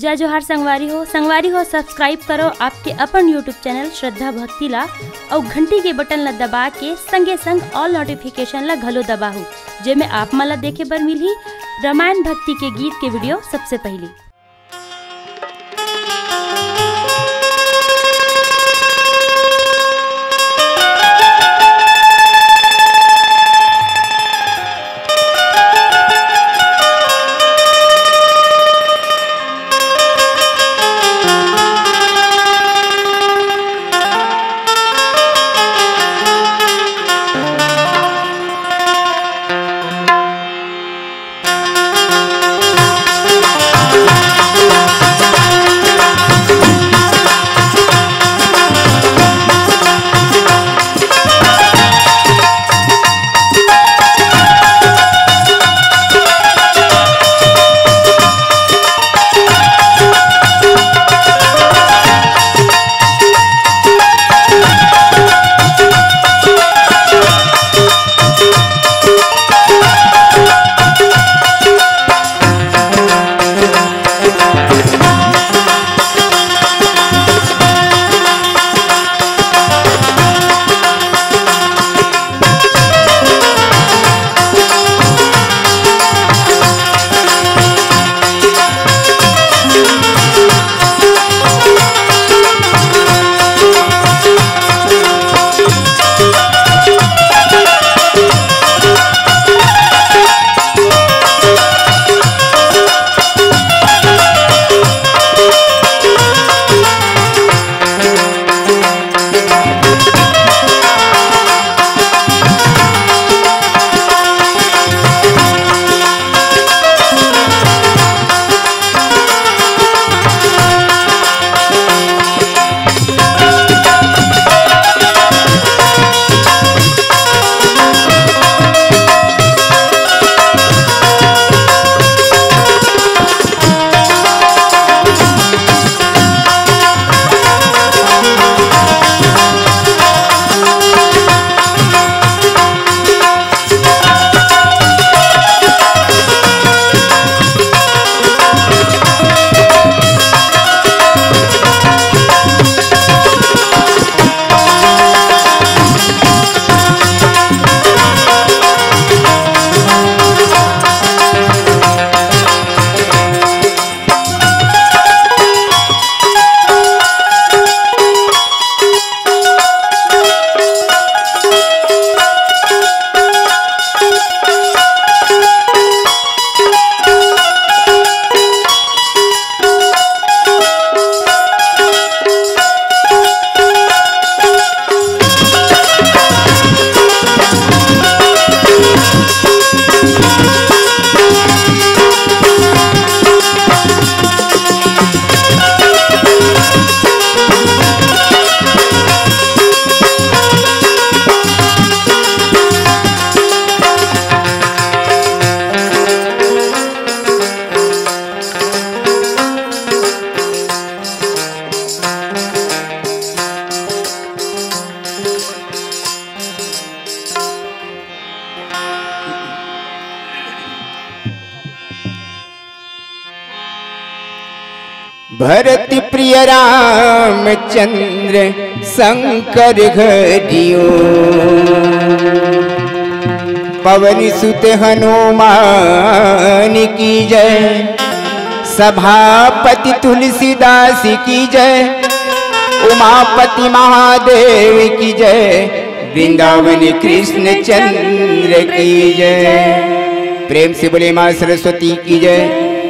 जय जोहार संगवारी हो सब्सक्राइब करो आपके अपन यूट्यूब चैनल श्रद्धा भक्ति ला और घंटी के बटन ला दबा के संगे संग ऑल नोटिफिकेशन ला घलो दबाहू जेमे आप मला देखे बर मिलही रामायण भक्ति के गीत के वीडियो सबसे पहले। भरत प्रिय रामचंद्र शंकर घड़ियो पवन सुत हनुमान की जय। सभापति तुलसीदास की जय। उमापति महादेव की जय। वृंदावन कृष्ण चंद्र की जय। प्रेम से बोले माँ सरस्वती की जय।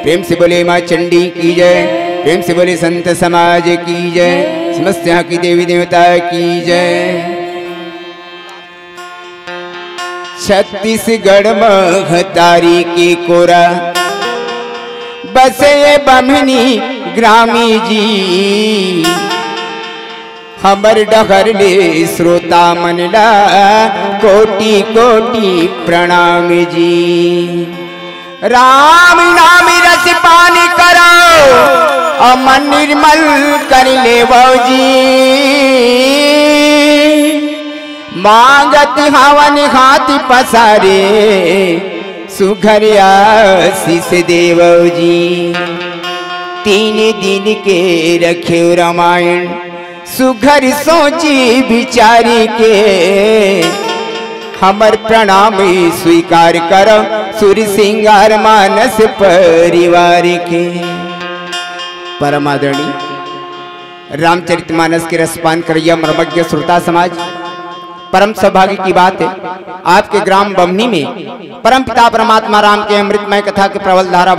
प्रेम से बोले माँ चंडी की जय। प्रेम से बोले संत समाज की जय। समस्त यहाँ की देवी देवता की जय। छत्तीसगढ़ महतारी के कोरा बसे बमनी ग्रामी जी। हमर डगर ले श्रोता मनला कोटि कोटि प्रणाम जी। राम नाम रस पानी करो और मन निर्मल कर ले जी। मांगत हवन हाथी पसारे सुघर आशीष देव जी। तीन दिन के रखे रामायण सुघर सोची विचारी के हमर प्रणाम स्वीकार करो सूर्य सिंगार मानस परिवार के। परम आदरणीय रामचरितमानस के रसपान करिया मर्मज्ञ श्रोता समाज, परम सौभाग्य की बात है आपके ग्राम बमनी में परम पिता परमात्मा राम के अमृतमय कथा के प्रबल धारा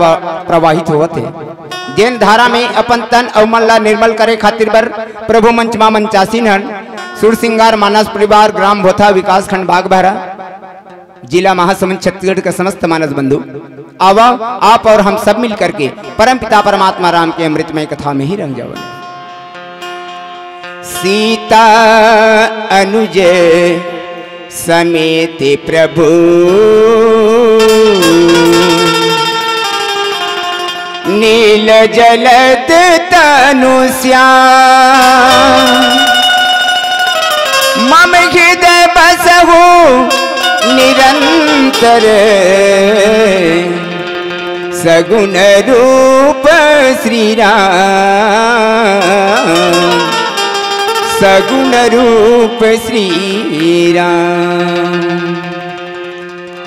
प्रवाहित होवत है। जैन धारा में अपन तन अवमन निर्मल करे खातिर बर प्रभु मंचमा मंचासीन हन सूर्य सिंगार मानस परिवार ग्राम भोथा विकास खंड बागबाहरा जिला महासमुंद छत्तीसगढ़ का समस्त मानस बंधु आवा आप और हम सब मिल करके परम पिता परमात्मा राम के अमृतमय कथा में ही रंग जाओ। सीता अनुज समेत प्रभु नील जलद तनु श्याम मम हृदय बसहु निरंतर सगुण रूप श्री राम सगुण रूप श्री राम।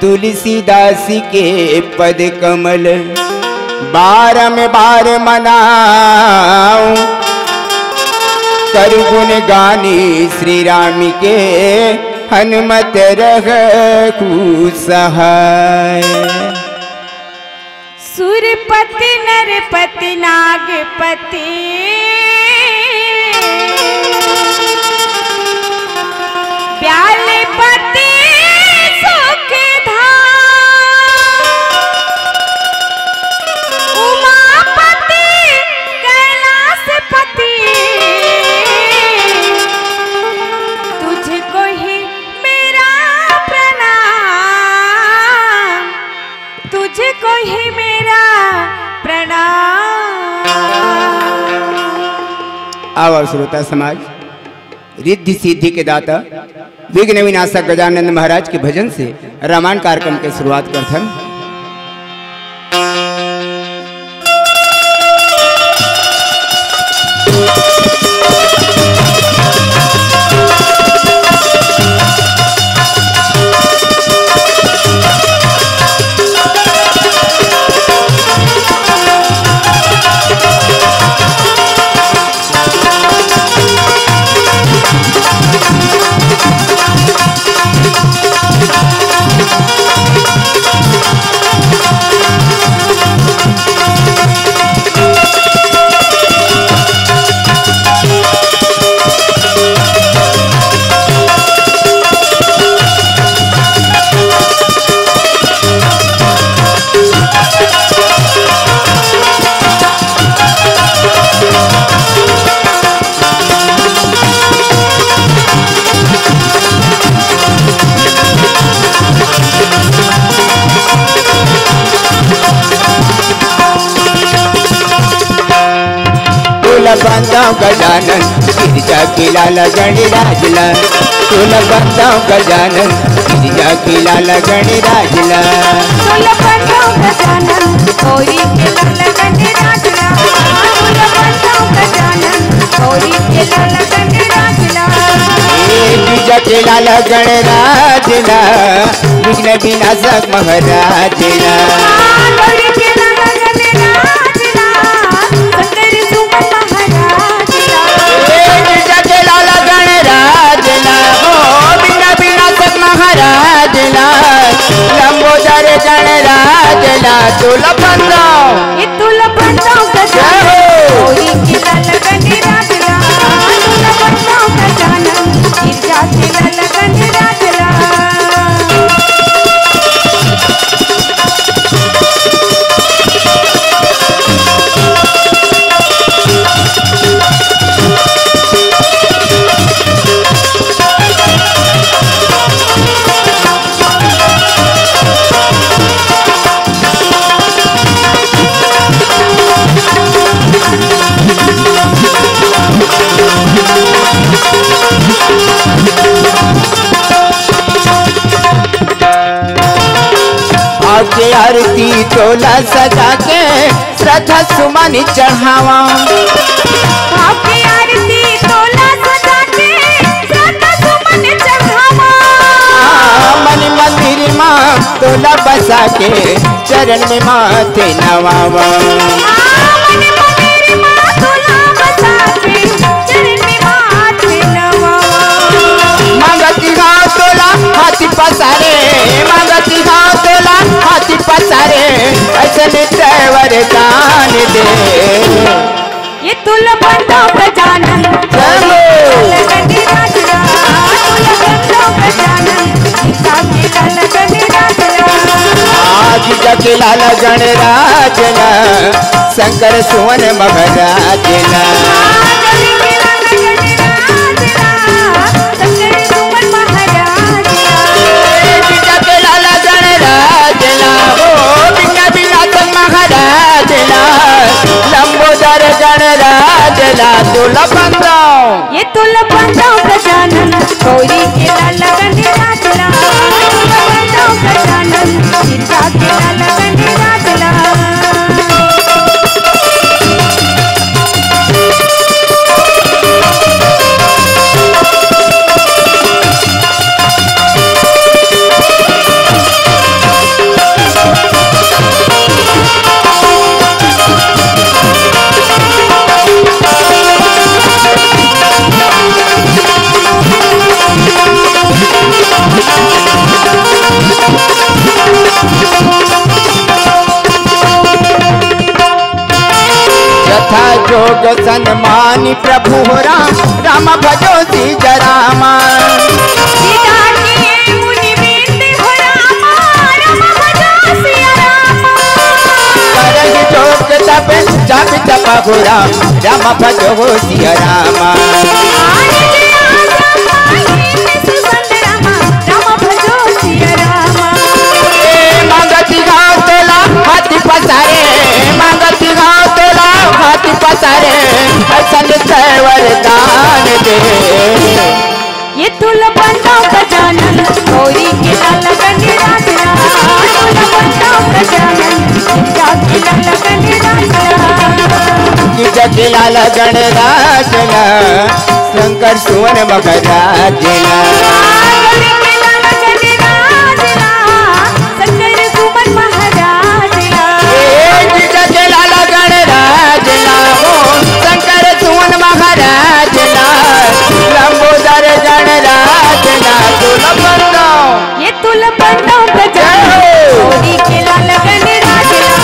तुलसीदास के पद कमल बारंबार मनाऊं कर गुण गानी श्री राम के हनुमत रह सहाय। सुरपति नरपति नागपति व्यालपति सुखधाम उमापति कैलाशपति तुझको ही मेरा प्रणाम तुझको ही मेरा प्रणाम। आओ श्रोता समाज, रिद्धि सिद्धि के दाता विघ्न विनाशक गजानंद महाराज के भजन से रामायण कार्यक्रम की शुरुआत करते हैं। बंदाओ गजानन गिरिजा किला गणराजला तुल बंदाओ गजानन गिरिजा किला गणराजला तुल बंदाओ गजानन गौरी किला गणराजला तुल बंदाओ गजानन गौरी किला गणराजला गिरिजा किला गणराजला विघ्न विनाशक महाराजला गौरी किला गणराजला शंकर सुमन महाराजला लंबोदर गणराजला तुल बंदाओ गजानन गौरी किला गणराजला तुल बंदाओ गजानन गिरिजा किला गणराजला। आके आरती तोला सजा के श्रद्धा सुमन चढ़ावा आपकी आरती तोला सजा के श्रद्धा सुमन चढ़ावा मन मंदिर माँ तोला बसा के चरण में माथे नवावा मन मंदिर माँ तोला बसा के चरण में माथे नवावा मांगती हाँ तोला हाथी पसारे मांगती हाँ तोला हाथी पसारे ऐसे नित्य दान दे ये तुल बंदो गजानन लगन राजरा तुल बंदो गजानन सीता के लगन राजरा आज जगलाल गणराजना शंकर सुवन महाराजना लंबोदर गणराजना तुल बंदो ये तुल बंदो गजानन गौरी के लगन राजला तुल बंदो गजानन सीता के लगन राजला यथा जोग सन्मानी प्रभु राम राम भजो सिज रामा सीता के मुनि बिंद हो रामा राम भजो सिया रामा करहि जोग तप जप तप राम राम भजो सिज रामा मांगती गाँव तोला हाथी पसारे मांगती गाँव तोला हाथी पसारे ऐसन वरदान दे ये तुल बंदो गजानन गौरी के लगन राजरा तुल बंदो गजानन सीता के लगन राजरा कि जगलाल गणराजना शंकर सुवन महाराजना लंबोदर गणराजना तुल बंदो ये तुल बंदो गजानन गौरी के लगन राजला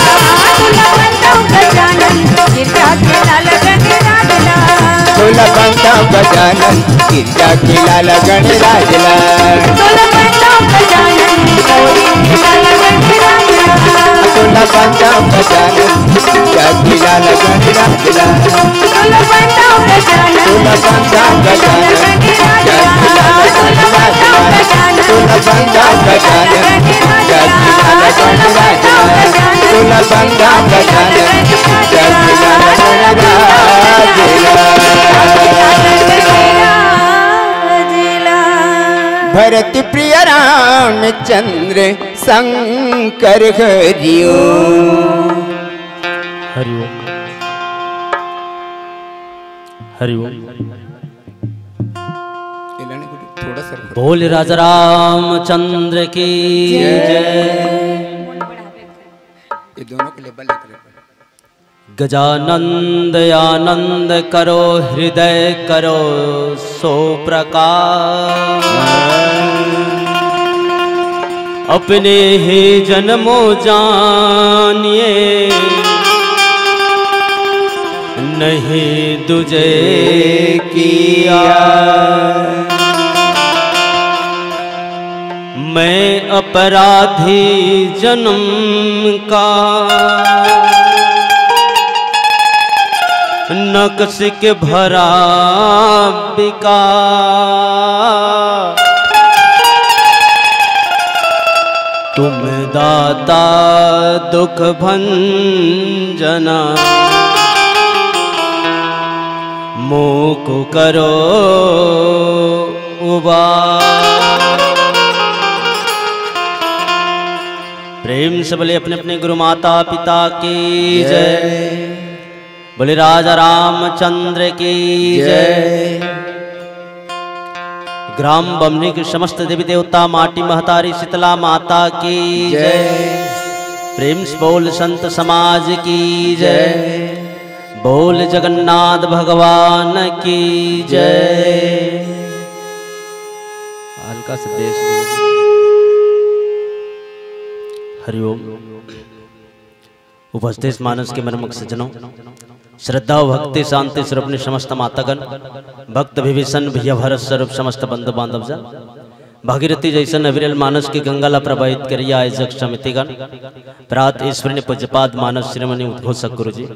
तुल बंदो गजानन सीता के लगन राजला तुल बंदो गजानन गिरजा के लगन राजला तुल बंदो गजानन गौरी के लगन राजला तुल बंदो गजानन गिरजा के लगन राजला तुल बंदो गजानन तुल बंदो गजानन तुल बंदो गजानन जगलाल गणराजना तुल बंदो गजानन जगलाल गणराजना भरत प्रिय रामचंद्र शंकर हरिओ हरिओम हरिओम थोड़ा सा बोल राजा रामचंद्र की जय। ये दोनों के लेवल गजानंद आनंद करो हृदय करो सो प्रकाश अपने ही जन्मों जानिए नहीं तुझे किया मैं अपराधी जन्म का नक्श के भरा बिका तुम दाता दुख भंजना मोह को करो उबार प्रेम से बोले अपने अपने गुरु माता पिता की जय। बोले राजा रामचंद्र की जय। ग्राम बमनी के समस्त देवी देवता माटी महतारी शीतला माता की जय। प्रेम से बोल संत समाज की जय। बोल जगन्नाथ भगवान की जय। हल्का से देश हरिओम। उपस्थित मानस के मर्मक सज्जनों, श्रद्धा व भक्ति शांति स्वरूप ने समस्त मातागण, भक्त विभीषण भैया भरत स्वरूप समस्त बंधु बांधव जन, भागीरथी जैसन अविरल मानस की गंगाला प्रभावित करिया आयोजक समितिगण, प्रात ईश्वरी पूज्यपाद मानस श्रीमणि उद्घोषक गुरु जी,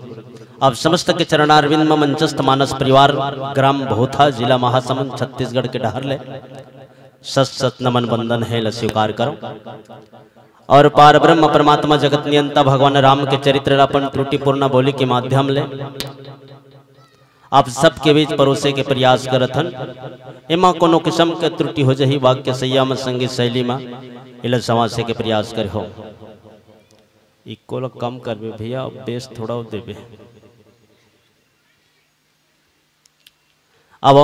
आप समस्त के चरणारविंद में मंचस्थ मानस परिवार, ग्राम भोथा, जिला महासमुंद, छत्तीसगढ़ के डहरले सत सत नमन बंदन है ल स्वीकार करो। और पार ब्रह्म परमात्मा जगत नियंता भगवान राम के चरित्र अपन त्रुटिपूर्ण बोली के माध्यम ले आप सबके बीच परोसे के प्रयास करत हन। एमा कोनो किस्म के त्रुटि हो जही वाक्य सैया में संगीत शैली में इल समासे के प्रयास कर हो। इको ला कम करबे भैया, बेस थोड़ा देबे। अब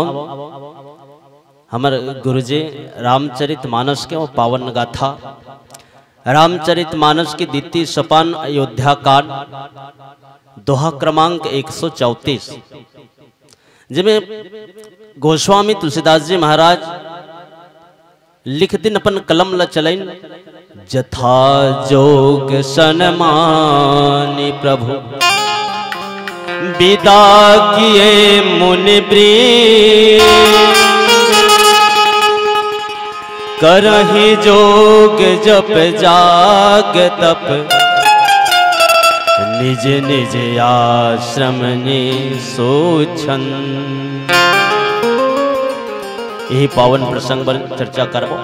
हमारे गुरुजी रामचरित मानस के वो पावन गाथा रामचरित मानस की द्वितीय सोपान अयोध्या कांड दोहा क्रमांक 134, जिसमें गोस्वामी तुलसीदास जी महाराज लिख दिन अपन कलम ल चलाइन। जथा जोग सनमानि प्रभु विदा किए मुनि ब्रीहि, करहि जोग जप जाग तप, निज निज आश्रम सोछन। यही पावन प्रसंग पर चर्चा करो।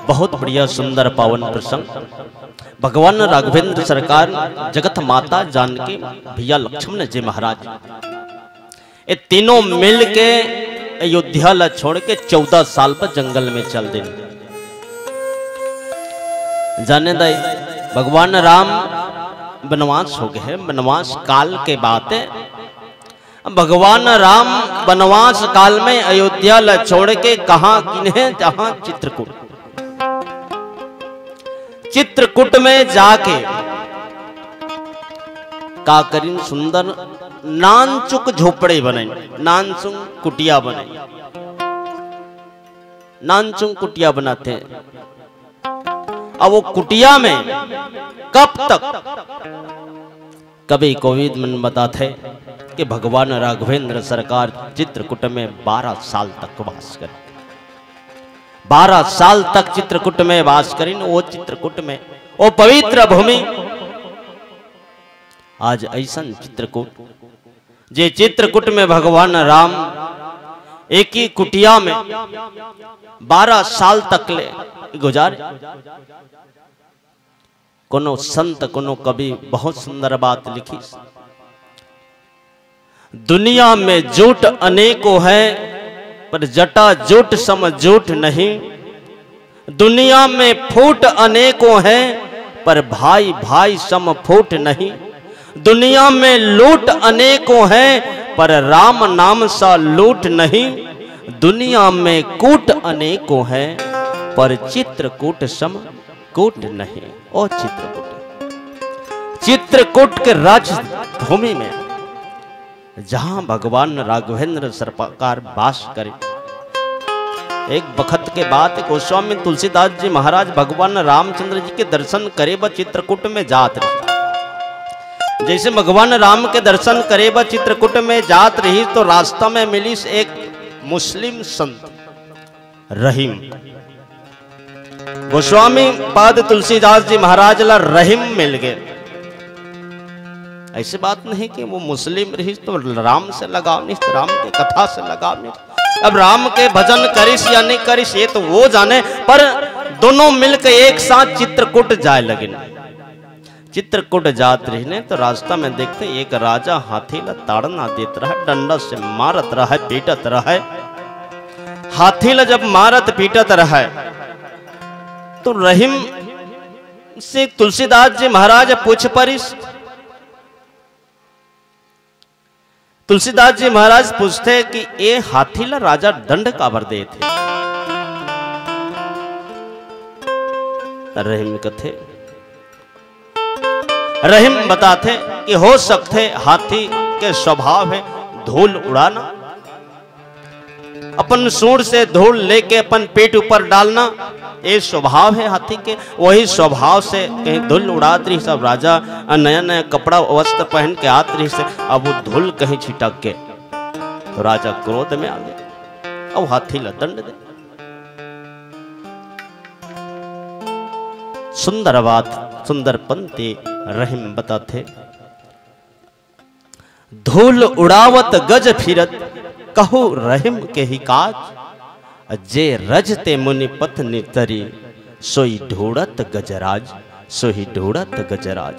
बहुत बढ़िया सुंदर पावन प्रसंग। भगवान राघवेंद्र सरकार, जगत माता जानकी, भैया लक्ष्मण जी महाराज, ये तीनों मिल के अयोध्या ला छोड़ के 14 साल पर जंगल में चल दें। जाने दाई भगवान राम वनवास हो गए। वनवास काल के बात है। भगवान राम वनवास काल में अयोध्या ला छोड़ के कहा किन्हें, जहां चित्रकूट, चित्रकूट में जाके का करीन सुंदर नानचुक झोपड़े बने, नानचुक कुटिया बने। नानचुक कुटिया बनाते हैं। अब वो कुटिया में कब तक, कभी कोविद मन बताते कि भगवान राघवेंद्र सरकार चित्रकूट में 12 साल तक वास करें। 12 साल तक चित्रकूट में वास करें। वो चित्रकूट में, वो पवित्र भूमि, आज ऐसा चित्रकूट, जे चित्रकूट में भगवान राम एक ही कुटिया में 12 साल तक ले गुजार। कोनो संत, कोनो कवि बहुत सुंदर बात लिखी। दुनिया में झूठ अनेकों है, पर जटा झूठ सम झूठ नहीं। दुनिया में फूट अनेकों है, पर भाई भाई सम फूट नहीं। दुनिया में लूट अनेकों है, पर राम नाम सा लूट नहीं। दुनिया में कूट अनेकों है, पर चित्रकूट सम कूट नहीं। ओ चित्रकूट, चित्रकूट के राजभूमि में जहां भगवान राघवेंद्र सरकार वास करे। एक वक्त के बाद गोस्वामी तुलसीदास जी महाराज भगवान रामचंद्र जी के दर्शन करे व चित्रकूट में जात रही। जैसे भगवान राम के दर्शन करे व चित्रकूट में जात रही, तो रास्ता में मिली एक मुस्लिम संत रहीम। गोस्वामी पाद तुलसीदास जी महाराज ला रहीम मिल गए। ऐसी बात नहीं कि वो मुस्लिम रही तो राम से लगाव नहीं, राम की कथा से लगाव नहीं। अब राम के भजन करिस या नहीं करिस ये तो वो जाने, पर दोनों मिलकर एक साथ चित्रकूट जाए लगे। चित्रकूट जात रही ने तो रास्ता में देखते एक राजा हाथी ला ताड़ना देत रहा, डंडा से मारत रहा, पीटत रहा। हाथी ला जब मारत पीटत रहा तो रहीम से तुलसीदास जी महाराज पूछ परिस। तुलसीदास जी महाराज पूछते कि ये हाथी ला राजा दंड काबर दे थे। रहीम कथे, रहीम बताते कि हो सकते हाथी के स्वभाव है धूल उड़ाना, अपन सूंड से धूल लेके अपन पेट ऊपर डालना, ये स्वभाव है हाथी के। वही स्वभाव से कहीं धूल उड़ात रही सब राजा नया नया कपड़ा वस्त्र पहन के आत रही से, अब वो धूल कहीं छिटक के तो राजा क्रोध में आ गए अब हाथी ला दंड दे। सुंदर बात, सुंदर पंक्ति रहीम बताते, धूल उड़ावत गज फिरत कहू रहीम के ही काज, जे रजते मुनि पत्नी तरी सोई ढूढ़त गजराज, सोई ढूढ़त गजराज।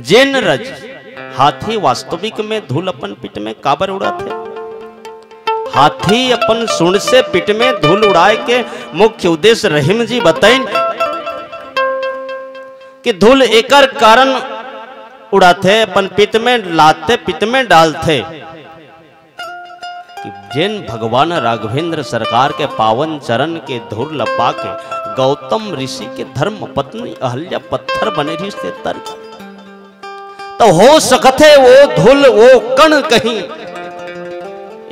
जेन रज हाथी वास्तविक में धूल अपन पिट में काबर उड़ाते। हाथी अपन सूंड से पिट में धूल उड़ाए के मुख्य उद्देश्य रहीम जी बताइन कि धूल एकर कारण उड़ाते, अपन पित में लाते, पित में डालते। कि जिन भगवान राघवेंद्र सरकार के पावन चरण के धूल लपा के गौतम ऋषि के धर्म पत्नी अहल्या पत्थर बने रही से तर्क, तो हो सकते वो धूल वो कण कहीं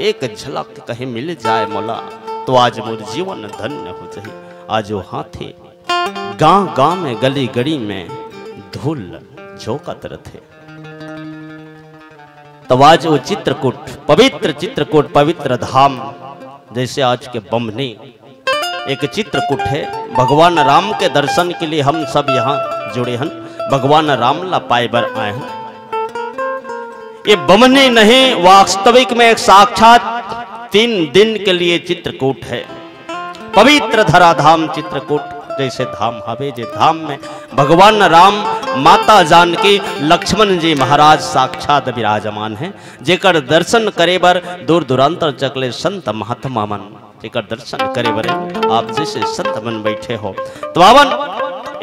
एक झलक कहीं मिल जाए मौला, तो आज मोर जीवन धन्य हो जाए। आज वो हाथी गांव गांव में गली गली में धूल झोंकत रहते। तब आज वो चित्रकूट, पवित्र चित्रकूट, पवित्र धाम, जैसे आज के बमनी एक चित्रकूट है। भगवान राम के दर्शन के लिए हम सब यहाँ जुड़े हैं, भगवान राम ला पाए बर आए हैं। ये बमनी नहीं, वास्तविक में एक साक्षात 3 दिन के लिए चित्रकूट है। पवित्र धराधाम चित्रकूट जैसे धाम हवे, जे धाम में भगवान राम, माता जानकी, लक्ष्मण जी महाराज साक्षात विराजमान हैं। जेकर दर्शन करे बर दूर दूरांतर चकले संत महात्मा मन, जेकर दर्शन करे बर आप जैसे संत मन बैठे हो। तो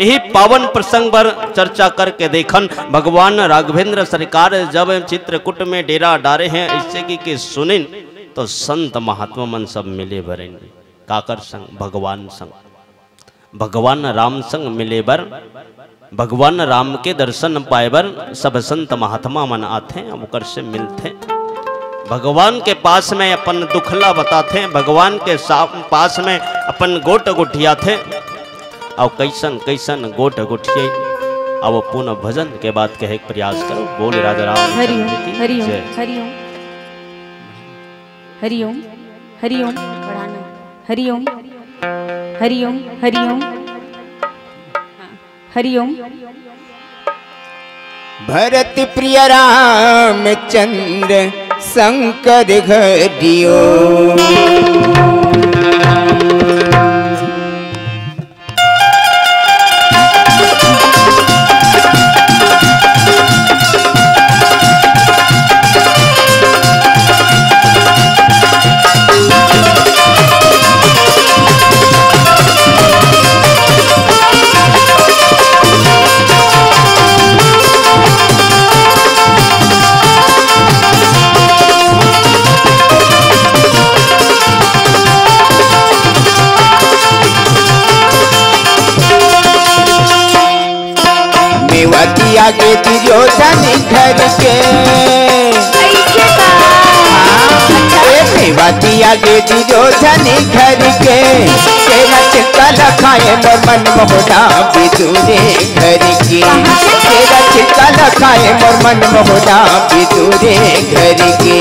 यही पावन प्रसंग पर चर्चा करके देखन, भगवान राघवेंद्र सरकार जब चित्रकूट में डेरा डारे हैं इससे कि सुनिन तो संत महात्मा मन सब मिले बरें काकर संग, भगवान संग, भगवान राम संग मिले बर, भगवान राम के दर्शन पाए बर सब संत महात्मा मन आते हैं, ओकर से मिलते, भगवान के पास में अपन दुखला बताते, भगवान के पास में अपन गोट गुठिया थे। और कैसन कैसन गोट गुठिए अब पुनः भजन के बाद कहे प्रयास करो। बोल राजा राम। हरिओम हरिओम हरिओम हरिओम हरिओम पढ़ाना, हरिओम हरिओम हरिओम हरिओम। भरत प्रिय रामचंद्र शंकर घरियो, आगे दुर्योधन घर के मेवाती आगे दुर्योधन घर के तेरा चिक्का लखाए मोर मन मोहना बिदुरे घर के, तेरा चिक्का लखाए मोर मन मोहना बिदुरे घर के।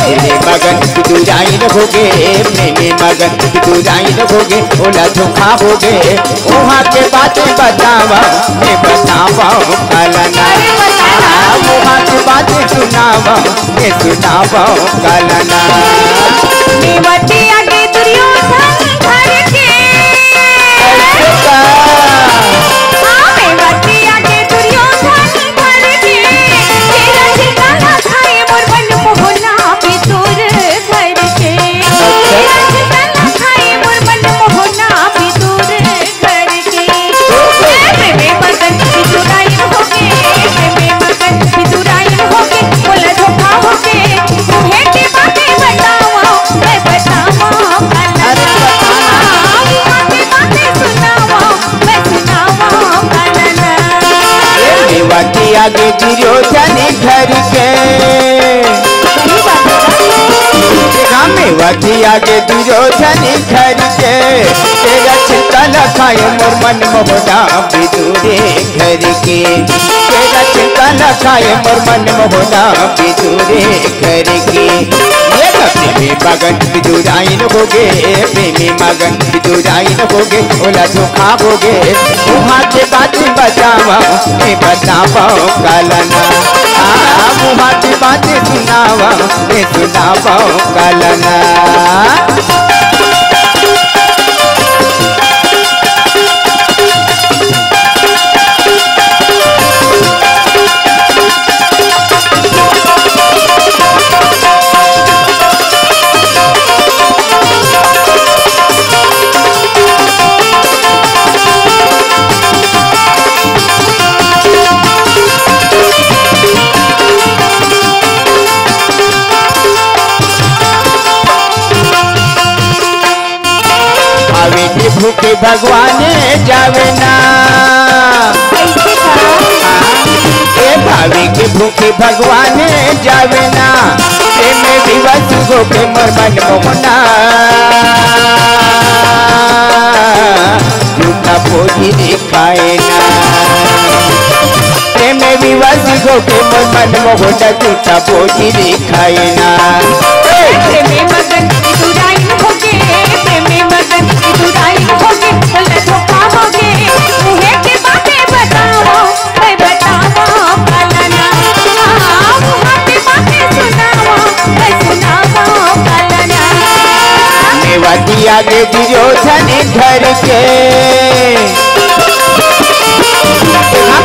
मेरे मगन बिदुराई रहोगे, मेरे मगन बिदुराई रहोगे, ओला धोखा होगे वहाँ के बातें बतावा मैं बतावा कलना, वहाँ की बातें सुनावा मैं सुनावा कलना। मेवाती आगे दुर्योधन घर के, मेवाती आगे दुर्योधन घर के, तेरा चिक्का लखाए मोर मन मोहना बिदुर घर के, तेरा चिक्का लखाए मोर मन मोहना बिदुर घर के। घर के मेवाती आगे दुर्योधन घर के तेरा चिंता लखाए मोर मन मोहना बिदुरे घर के तेरा चिंता लखाए मोर मन मोहना बिदुरे घर के ये प्रेमी मगन बिदुराइन होगे प्रेमी मगन बिदुराइन होगे ओला धोखा होगे वहाँ के बात बतावा मैं बतावा कालना वहाँ की बातें सुनावा मैं सुनावा कालना भूखे भगवान जावे ना ए भावी के भूखे भगवान जावे ना प्रेम विवश हो के मोर मन मोहना झूठा पोजी दिखाए ना प्रेम विवश हो के मोर मन मोहना झूठा पोजी दिखाए ना प्रेमी मगन बिदुराइन होगे प्रेमी मगन बिदुराइन होगे ओला धोखा होगे मुहे के बातें बताओ मैं बताओ कालना मुहा के बातें सुनाओ मैं सुनाओ कालना मेवाती आगे दुर्योधन घर के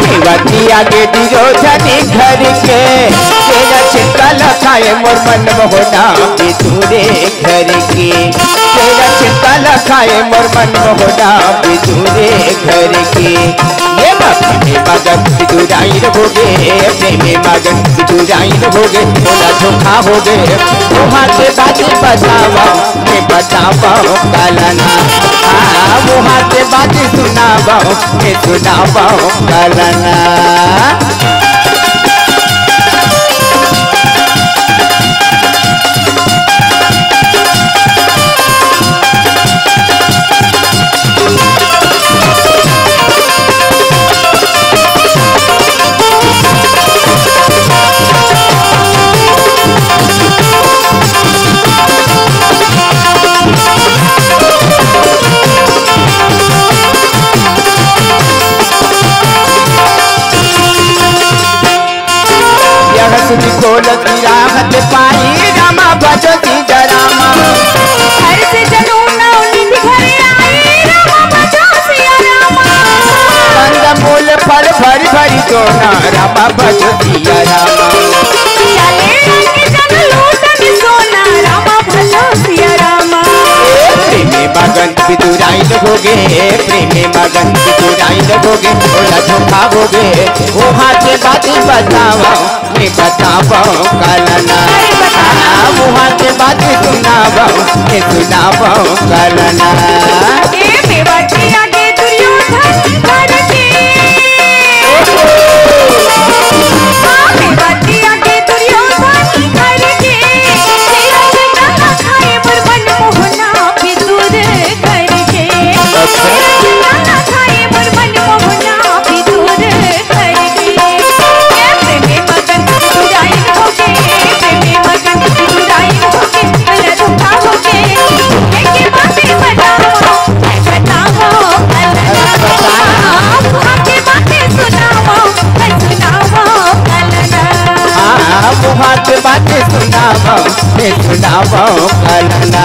मेवाती आगे दुर्योधन घर के तेरा चिंता लखाए मोर मन मोहना बिदुरे घर के तेरा चिंता लखाए मोर मन मोहना बिदुरे घर के ये प्रेमी मगन बिदुराइन होगे प्रेमी मगन बिदुराइन होगे ओला धोखा होगे वहाँ के बातें बतावा मैं बतावा कालना वहाँ के बातें सुनावा मैं सुनावा कालना खोल राहत पाई रामा भजो सीता रामा घर से चलो ना निधि घरे आई रामा भजो सिया रामा कंद मूल फल भरी भरी सोना रामा भजो सिया रामा चले के जन लूटन सोना रामा भजो सिया रामा प्रेमी मगन बिदुराइन होगे प्रेमी मगन बिदुराइन होगे ओला धोखा होगे वहाँ के बातें बतावा मैं बतावा कालना वहाँ के बातें सुनावा मैं सुनावा कालना ए मेवाती आगे दुर्योधन घर के मेवाती आगे दुर्योधन घर के तेरा चिंता खाए मोर मन मोहना बिदुर घर के तेरा चिंता खाए मोर मन मोहना बिदुर घर के प्रेमी मगन बिदुराइन होगे प्रेमी मगन बिदुराइन होगे ओला धोखा होगे के बातें बताओ मैं बताओ कालना वहाँ के बातें सुनाओ मैं सुनाओ कालना वहाँ के बातें सुनावा मैं सुनावा कालना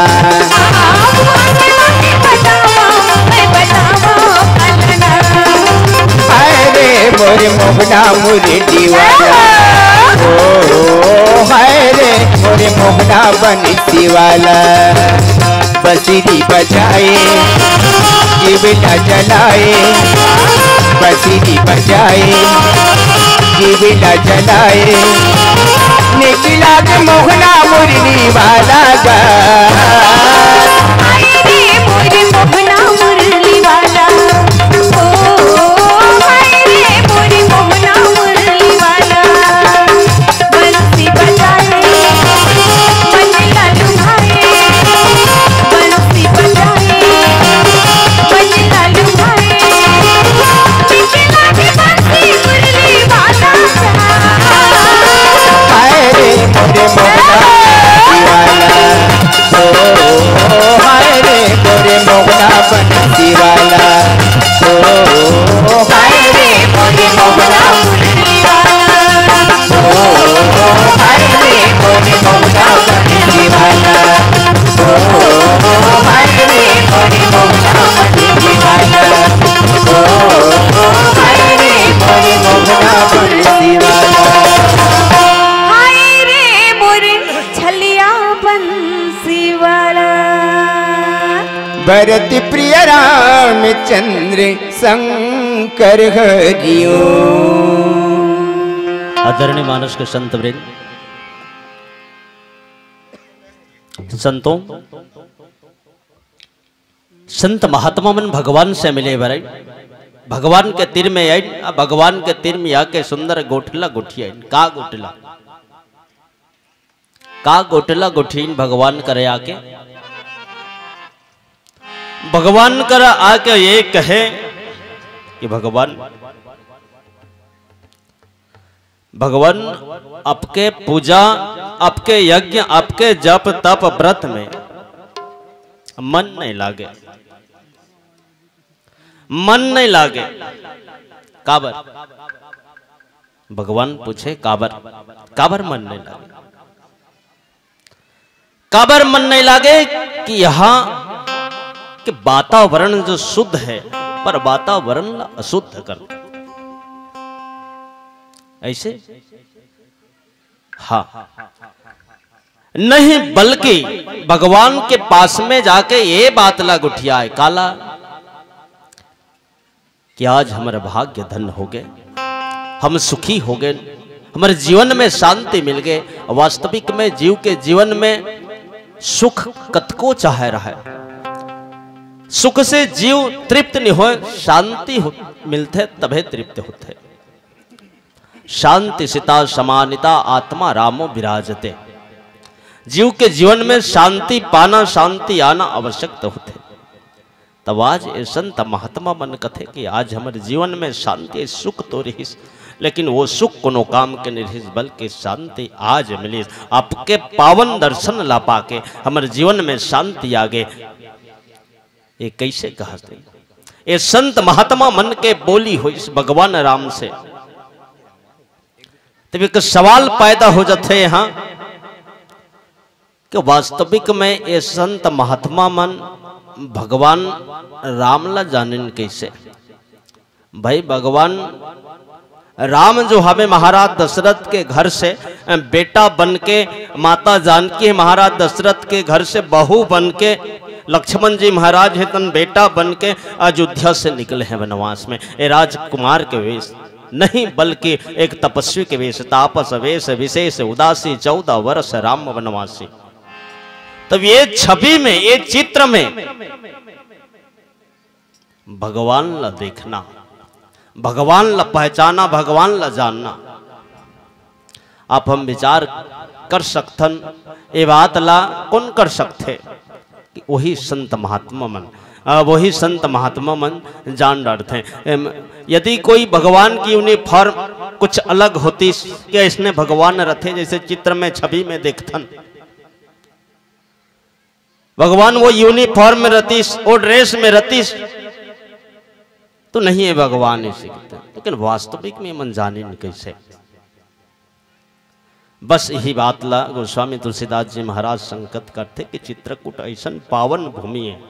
वहाँ के बातें बताओ मैं बताओ कालना अरे मोरे मोहना मोरे दीवाना ओ हाय रे मोरे मोहना बंसी वाला बंसुरी बजाए जीविता जलाए बंसुरी बजाए जीविता जलाए निकला के मोहना मुरली वाला गा हाय रे मोरे मोहना मुरली वाला ओ हाय रे मोरे मोहना मुरली वाला भरत प्रिय रामचंद्र शंकर हरिओ। आदरणीय मानस के संत वृंद, संतों, संत महात्मा मन भगवान से मिले बरे, भगवान के तीर में आई, भगवान के तीर में आके सुंदर गोठला गोठिया का गोठला गोठीन भगवान करे आके, भगवान कर आके ये कहे कि भगवान आपके पूजा, आपके यज्ञ, आपके जप तप व्रत में मन नहीं लागे, मन नहीं लागे। काबर? भगवान पूछे काबर मन नहीं लागे? काबर मन नहीं लागे कि यहां कि वातावरण जो शुद्ध है पर वातावरण अशुद्ध कर ऐसे? हाँ, नहीं, बल्कि भगवान के पास में जाके ये बात ला गुठिया है काला कि आज हमारा भाग्य धन हो गए, हम सुखी हो गए, हमारे जीवन में शांति मिल गए। वास्तविक में जीव के जीवन में सुख कतको चाह रहा है, सुख से जीव तृप्त नहीं हो, शांति मिलते तभे तृप्त होते। शांति सिता समानिता आत्मा रामो विराजते। जीव के जीवन में शांति पाना, शांति आना आवश्यक होते। तब आज ये संत महात्मा मन कथे कि आज हमारे जीवन में शांति सुख तो रही, लेकिन वो सुख कोनो काम के नहीं, बल्कि शांति आज मिली। आपके पावन दर्शन ला पाके हमारे जीवन में शांति आ गए। ये कैसे कहते? ये संत महात्मा मन के बोली हो इस भगवान राम से। तब एक सवाल पैदा हो जाते यहाँ कि वास्तविक में ये संत महात्मा मन भगवान राम ला जानन कैसे? भाई भगवान राम जो हमें महाराज दशरथ के घर से बेटा बनके, माता जानकी महाराज दशरथ के घर से बहू बनके, लक्ष्मण जी महाराज है तन बेटा बनके अयोध्या से निकले हैं वनवास में। ये राजकुमार के वेश नहीं, बल्कि एक तपस्वी के वेश, तापस वेश विशेष उदासी 14 वर्ष राम वनवासी। तब ये छवि में, ये चित्र में भगवान ला देखना, भगवान ला पहचाना, भगवान ला जानना। आप हम विचार कर सकथन ये बात ला कौन कर सकते कि वही संत महात्मा मन, वही संत महात्मा मन जान डालते। यदि कोई भगवान की यूनिफॉर्म कुछ अलग होती, क्या इसने भगवान रथे जैसे चित्र में छवि में देखथन, भगवान वो यूनिफॉर्म में रतीस, वो ड्रेस में रतीस तो नहीं है भगवान इसे कहते। लेकिन वास्तविक में मन जाने कैसे? बस यही बात ला गोस्वामी तुलसीदास जी महाराज संकेत करते कि चित्रकूट ऐसा पावन भूमि है,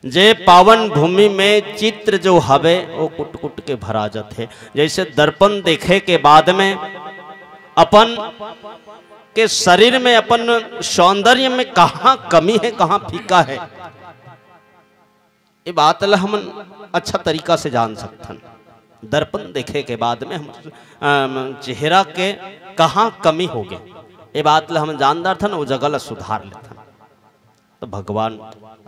जे पावन भूमि में चित्र जो हवे वो कुट कुट के भरा जाते। जैसे दर्पण देखे के बाद में अपन के शरीर में, अपन सौंदर्य में कहाँ कमी है, कहाँ फीका है, ये बात ला हम अच्छा तरीका से जान सकते। दर्पण देखे के बाद में हम चेहरा के कहाँ कमी हो गए, ये बात ला हम जानदार था ना, वो जगह ला सुधार लेते। तो भगवान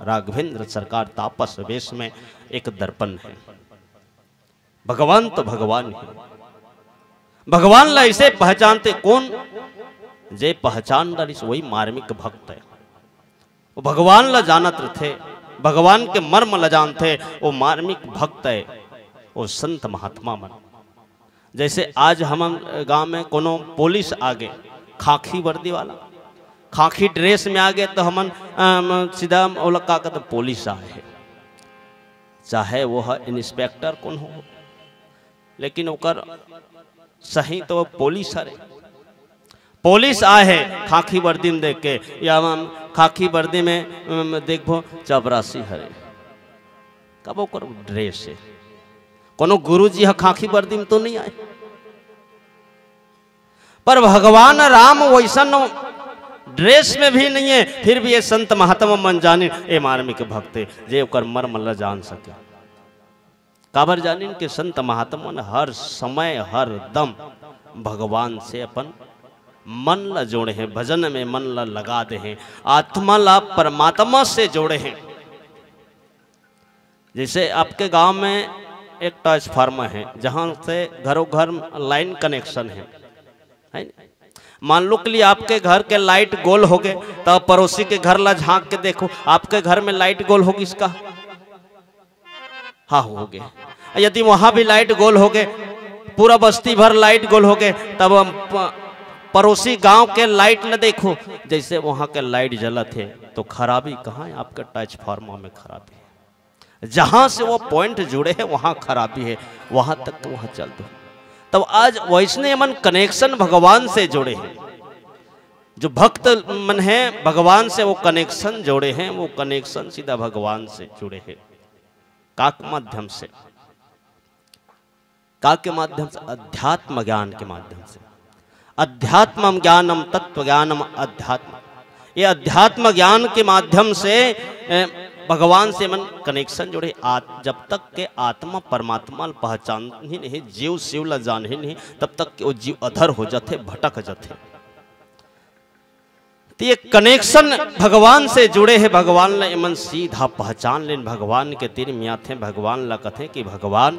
राघवेंद्र सरकार तापस वेश में एक दर्पण है। भगवान तो भगवान है, भगवान ला इसे पहचानते कौन? जे पहचान डालिस वही मार्मिक भक्त है। वो भगवान ला जानत थे, भगवान के मर्म ला जानते, वो मार्मिक भक्त है, वो संत महात्मा मन। जैसे आज हम गांव में कोनो पुलिस आगे, खाकी वर्दी वाला, खाकी ड्रेस में आ गए तो हम सीधा ओला का कहते पुलिस आए है, चाहे वो है इंस्पेक्टर कौन हो, लेकिन ओकर सही तो पुलिस है। पुलिस आए है खाकी वर्दी में देख के, या खाकी वर्दी में देखो चपरासी हरे, कब ओकर ड्रेस है। कोनो गुरुजी है खाकी वर्दी में तो नहीं आए, पर भगवान राम वैसा ड्रेस में भी नहीं है, फिर भी ये संत महात्मा मन जानी ए मार्मिक भक्त जे ओकर मर्म ल जान सके। काबर जानी कि संत महात्मा ने हर समय हर दम भगवान से अपन मन ला जोड़े हैं, भजन में मन ला लगा दे हैं, आत्मा ला परमात्मा से जोड़े हैं। जैसे आपके गांव में एक ट्रांसफार्मर है जहां से घरों घर लाइन कनेक्शन है ना? मान लो के लिए आपके घर के लाइट गोल हो गए तो पड़ोसी के घर ला झांक के देखो, आपके घर में लाइट गोल होगी इसका? हाँ हो गए। यदि वहां भी लाइट गोल हो गए, पूरा बस्ती भर लाइट गोल हो गए, तब पड़ोसी गांव के लाइट न देखो, जैसे वहां के लाइट जलत है तो खराबी कहाँ है? आपके ट्रांसफार्मर में खराबी है। जहां से वो पॉइंट जुड़े हैं वहां खराबी है, वहां तक तो वहां चल दो। तब आज वैष्णव मन कनेक्शन भगवान से जुड़े हैं। जो भक्त मन है भगवान से वो कनेक्शन जोड़े हैं, वो कनेक्शन सीधा भगवान से जुड़े हैं। का के माध्यम से? का के माध्यम से? अध्यात्म ज्ञान के माध्यम से। अध्यात्म ज्ञानम तत्व ज्ञानम अध्यात्म, ये अध्यात्म ज्ञान के माध्यम से भगवान से मन कनेक्शन जोड़े। जब तक के आत्मा परमात्मा पहचान ही नहीं, जीव शिव ला जान ही नहीं, तब तक के वो जीव अधर हो जाते, भटक जाते। तो ये कनेक्शन भगवान से जुड़े हैं। भगवान ला मन सीधा पहचान लेन, भगवान के तीर मियाँ थे। भगवान ला कथे कि भगवान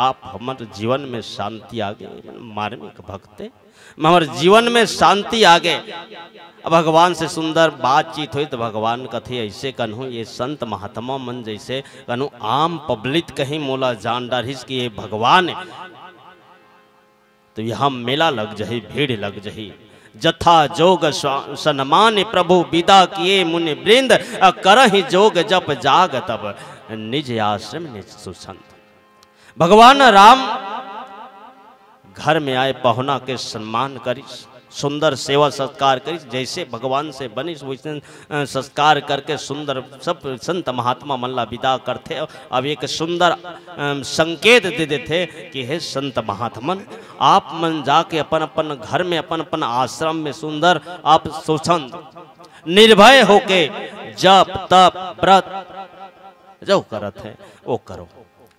आप हमारे जीवन में शांति आ गए, मार्मिक भक्त हमारे जीवन में शांति आ गए। भगवान से सुंदर बातचीत हुई तो भगवान कथे ऐसे कन्हू ये संत महात्मा मन जैसे कन्हू आम पब्लिक कहीं मोला जान डारिस कि ये भगवान है, तो यहाँ मेला लग जही, भीड़ लग जही। जथा जोग सन्मान प्रभु विदा किए मुनि वृंद, करहि जोग जप जाग तब निज आश्रम निज सुसंत। भगवान राम घर में आए, पहुना के सम्मान करी, सुंदर सेवा सत्कार करी, जैसे भगवान से बनी वैसे संस्कार करके सुंदर सब संत महात्मा मल्ला विदा करते। अब एक सुंदर संकेत दे देते कि हे संत महात्मन, आप मन जाके अपन अपन घर में अपन अपन आश्रम में सुंदर आप स्वच्छंद निर्भय होके जप तप व्रत जो करत है वो करो।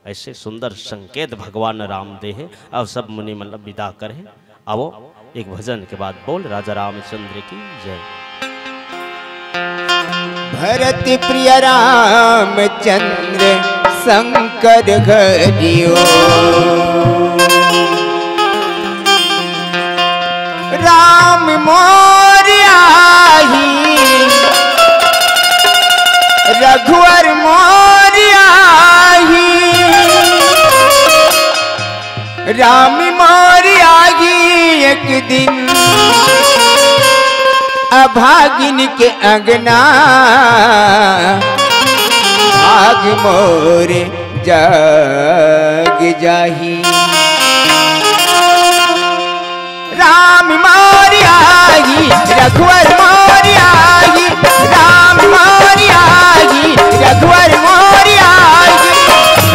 ऐसे सुंदर संकेत भगवान राम दे है। अब सब मुनि मतलब विदा करे। अब एक भजन के बाद बोल राजा रामचंद्र की जय। भरत प्रिय रामचंद्र शंकर घरियो, राम मोरिया ही रघुवर मोरिया ही, राम मोरिया ही एक दिन अभागिन के अंगना, भाग मोरे जग जाही। राम मोरिया ही रघुवर मोरिया ही, राम मोरिया ही रघुवर मोरिया ही,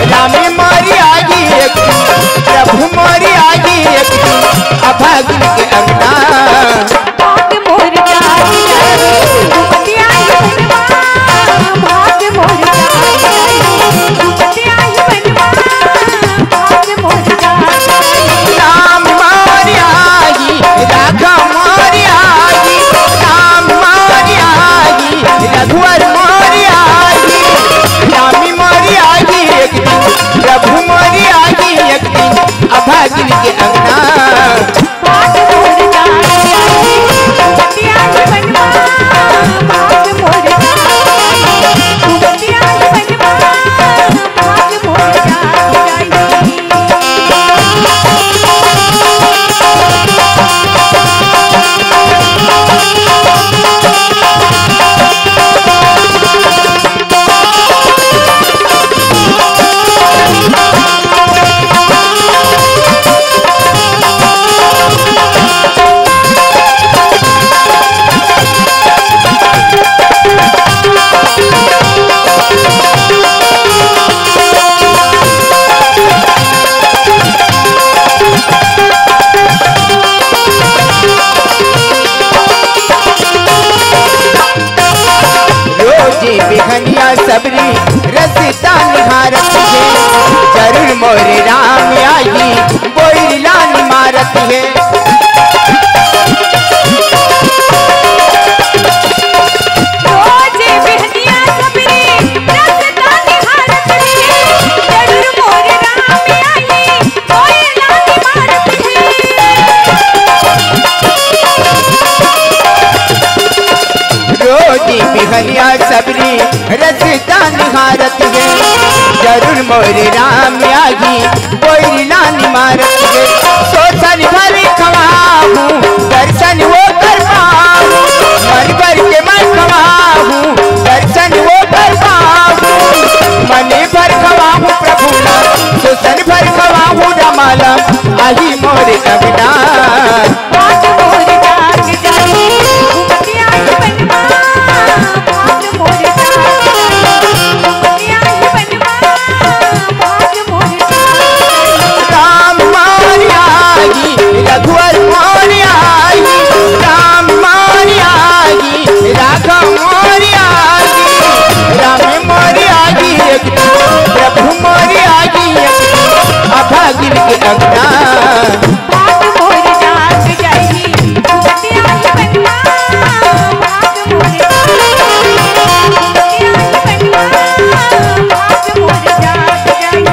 राम मोरिया ही प्रभु मोरिया ही अभागिन के अंगना, भाग मोर जाई दुपतिया बनवा, भाग मोर जाई दुपतिया बनवा, भाग मोर जाई। राम मोरिया ही राघव मोरिया ही, हलिया सबरी रसता निहारत है जरूर मोरे राम आगी कोई लानी मारत है सोचन भर खवाहूँ दर्शन वो कर पाऊँ मन भर के मैं खवाहूँ दर्शन वो कर पाऊँ मन भर खवाहूँ प्रभु ना सोचन भर खवाहूँ रमाला आही मोरे कविता भाग मोर जाग जाए घूमते आई बनवा भाग मोर जाग जाए घूमते आई बनवा भाग मोर जाग राम मोरी आगी रघुवर मोरी आगी राम मोरी आगी राघव मोरी आगी राम मोरी आगी एक प्रभु मोरी आगी एक अभागिन के अगना भाग मोर जाग जाए घूमते आई बनवा भाग मोर जाग घूमते आई बनवा भाग मोर जाग जाए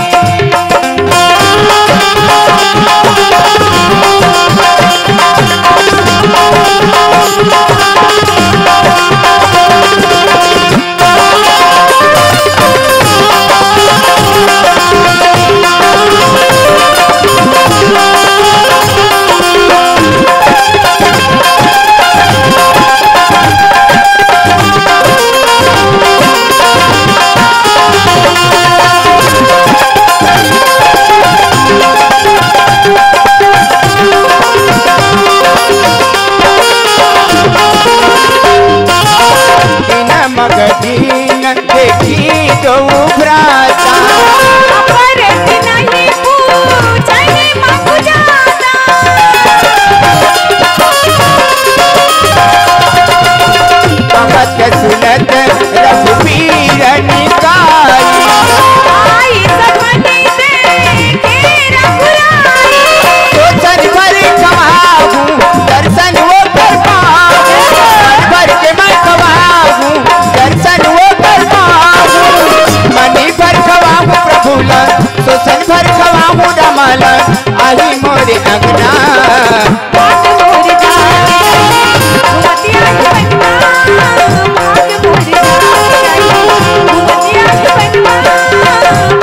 मगदीन देखी तो भ्राता परत नहीं पूछे मांगू जाता कहत सुनत रघुवीर निकाई आई सपने देखे रघुराई सोचन भर खवाहूँ दर्शन वो कर पाऊँ मन भर के मैं खवाहूँ दर्शन वो कर पाऊँ मनी भर खवाहूँ प्रभु ला सोचन भर खवाहूँ रमाला आही मोरे अंगना भाग मोर जागे घूमते आई बनवा भाग मोर जागे घूमते आई बनवा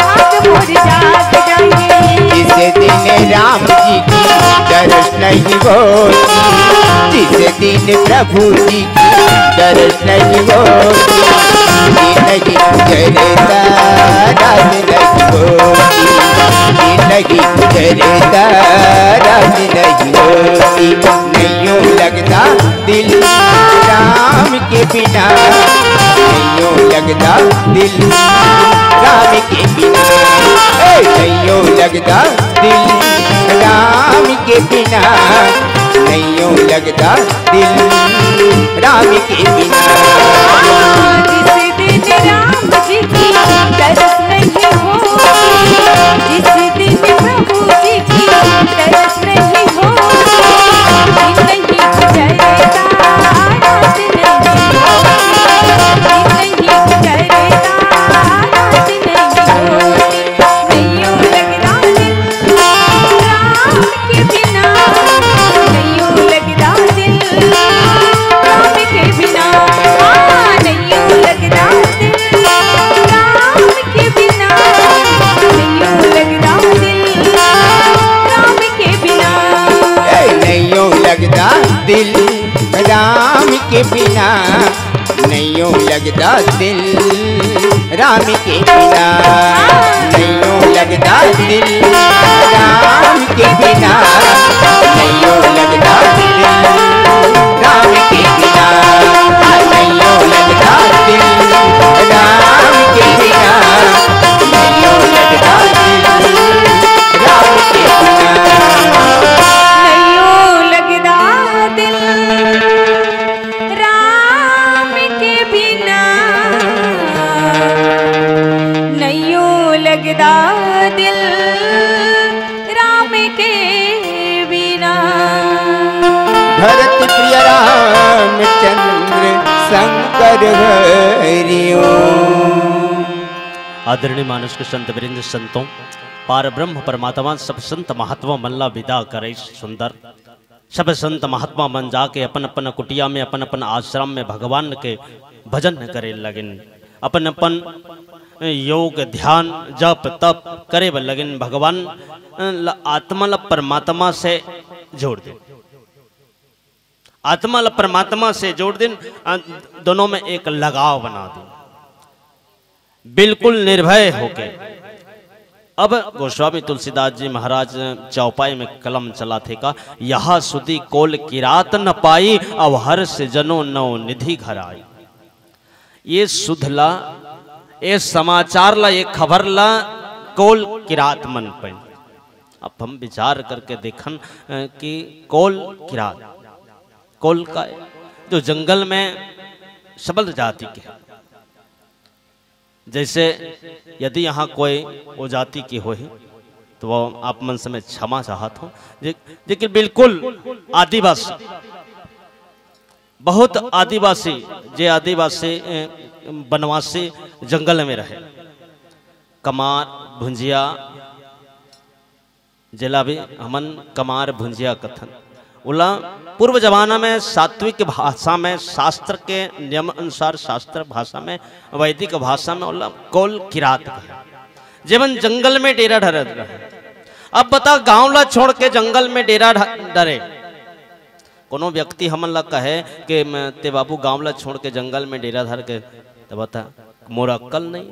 भाग मोर जाग जाए जिस दिन राम जी की दर्श नहीं होती जिस दिन प्रभु जी की दर्श नहीं होती जिंदगी गुजरता रात नहीं होती जिंदगी गुजरता रात नहीं होती नैयों लगता दिल राम के बिना नैयों लगता दिल राम के बिना नैयों लगता दिल राम के बिना नैयों लगता दिल राम के बिना जिस दिन राम जी की तरस नहीं होगी जिस दिन प्रभु जी की तरस नहीं होगी जिंदगी गुजरता रात नहीं होगी जिंदगी गुजरता रात नहीं होगी नैयों लगता दिल राम के बिना नैयों लगता दिल राम के बिना नैयों लगता दिल राम के बिना नैयों लगता दिल राम के बिना नैयों लगता दिल राम के बिना नैयों लगता दिल राम के बिना नैयों लगता दिल राम के बिना नैयों लगता दिल राम के बिना नैयों लगता दिल राम के बिना नैयों लगता दिल राम के बिना नैयों लगता दिल राम के बिना नैयों लगता दिल राम के बिना भरत प्रिय रामचंद्र शंकर हरिओ। आदरणीय मानस के संत वृंद संतों पार ब्रह्म परमात्मा सब संत महात्मा मल्ला विदा करे सुंदर सब संत महात्मा मन जाके अपन अपन कुटिया में अपन अपन आश्रम में भगवान के भजन करे लगिन, अपन अपन योग ध्यान जप तप करे लगिन, भगवान आत्मा ला परमात्मा से जोड़ दे, आत्मा ला परमात्मा से जोड़ दिन, दोनों में एक लगाव बना दे, बिल्कुल निर्भय होके। अब गोस्वामी तुलसीदास जी महाराज चौपाई में कलम चला थे का, यहाँ सुधी कोल किरात न पाई, अब हर से जनो नव निधि घर आई। ये सुध ला, ये समाचार ला, ये खबर ला कोल किरात मन पे। अब हम विचार करके देखन कि कोल किरात, कोल का जो जंगल में सबल जाति के, जैसे यदि यहाँ कोई वो जाति की हो तो वो आप मन से मैं क्षमा चाहत हूँ, लेकिन बिल्कुल आदिवासी, बहुत आदिवासी, जे आदिवासी बनवासी जंगल में रहे, कमार भुंजिया जिला भी हमन कमार भुंजिया कथन उला पूर्व जमाना में सात्विक भाषा में, शास्त्र के नियम अनुसार, शास्त्र भाषा में, वैदिक भाषा में उला कोल किरात जीवन जंगल में डेरा डरे रहे। अब बता गांव ला छोड़ के जंगल में डेरा डरे, कोनो व्यक्ति हमन ला कहे कि ते बाबू गांव ला छोड़ के जंगल में डेरा धर के, तो बता मोरा अक्ल नहीं,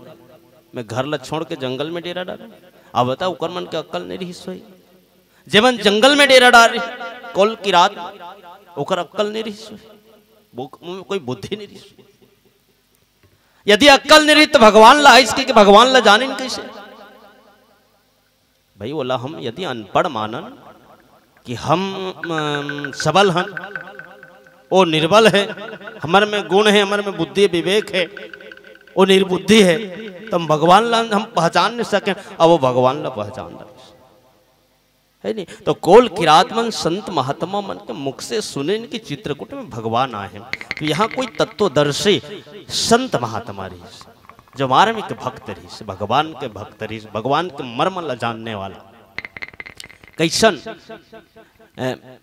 मैं घर ला छोड़ के जंगल में डेरा डाले। अब बता उकर मन के अक्ल नहीं रही सोई, जीवन जंगल में डेरा डाल कोल की रात, ओकर अक्ल नहीं रही सोई, कोई बुद्धि नहीं रही सोई। यदि अक्ल नहीं रही तो भगवान ला इसकी कि भगवान ला जाने कैसे भाई। बोला हम यदि अनपढ़ मानन कि हम सबल हन, वो निर्बल है, हमारे में गुण है, हमारे में बुद्धि विवेक है, वो निर्बुद्धि है, तो हम भगवान ला हम पहचान नहीं सके, अब वो भगवान ला पहचान रहे है नहीं। तो कोल किरात मन संत महात्मा मन के मुख से सुने इनकी चित्रकूट में भगवान आए हैं। तो यहाँ कोई तत्वदर्शी संत महात्मा रही, जो मार्मिक भक्त रही, भगवान के भक्त रही, भगवान के मर्म ला जानने वाला। कैसन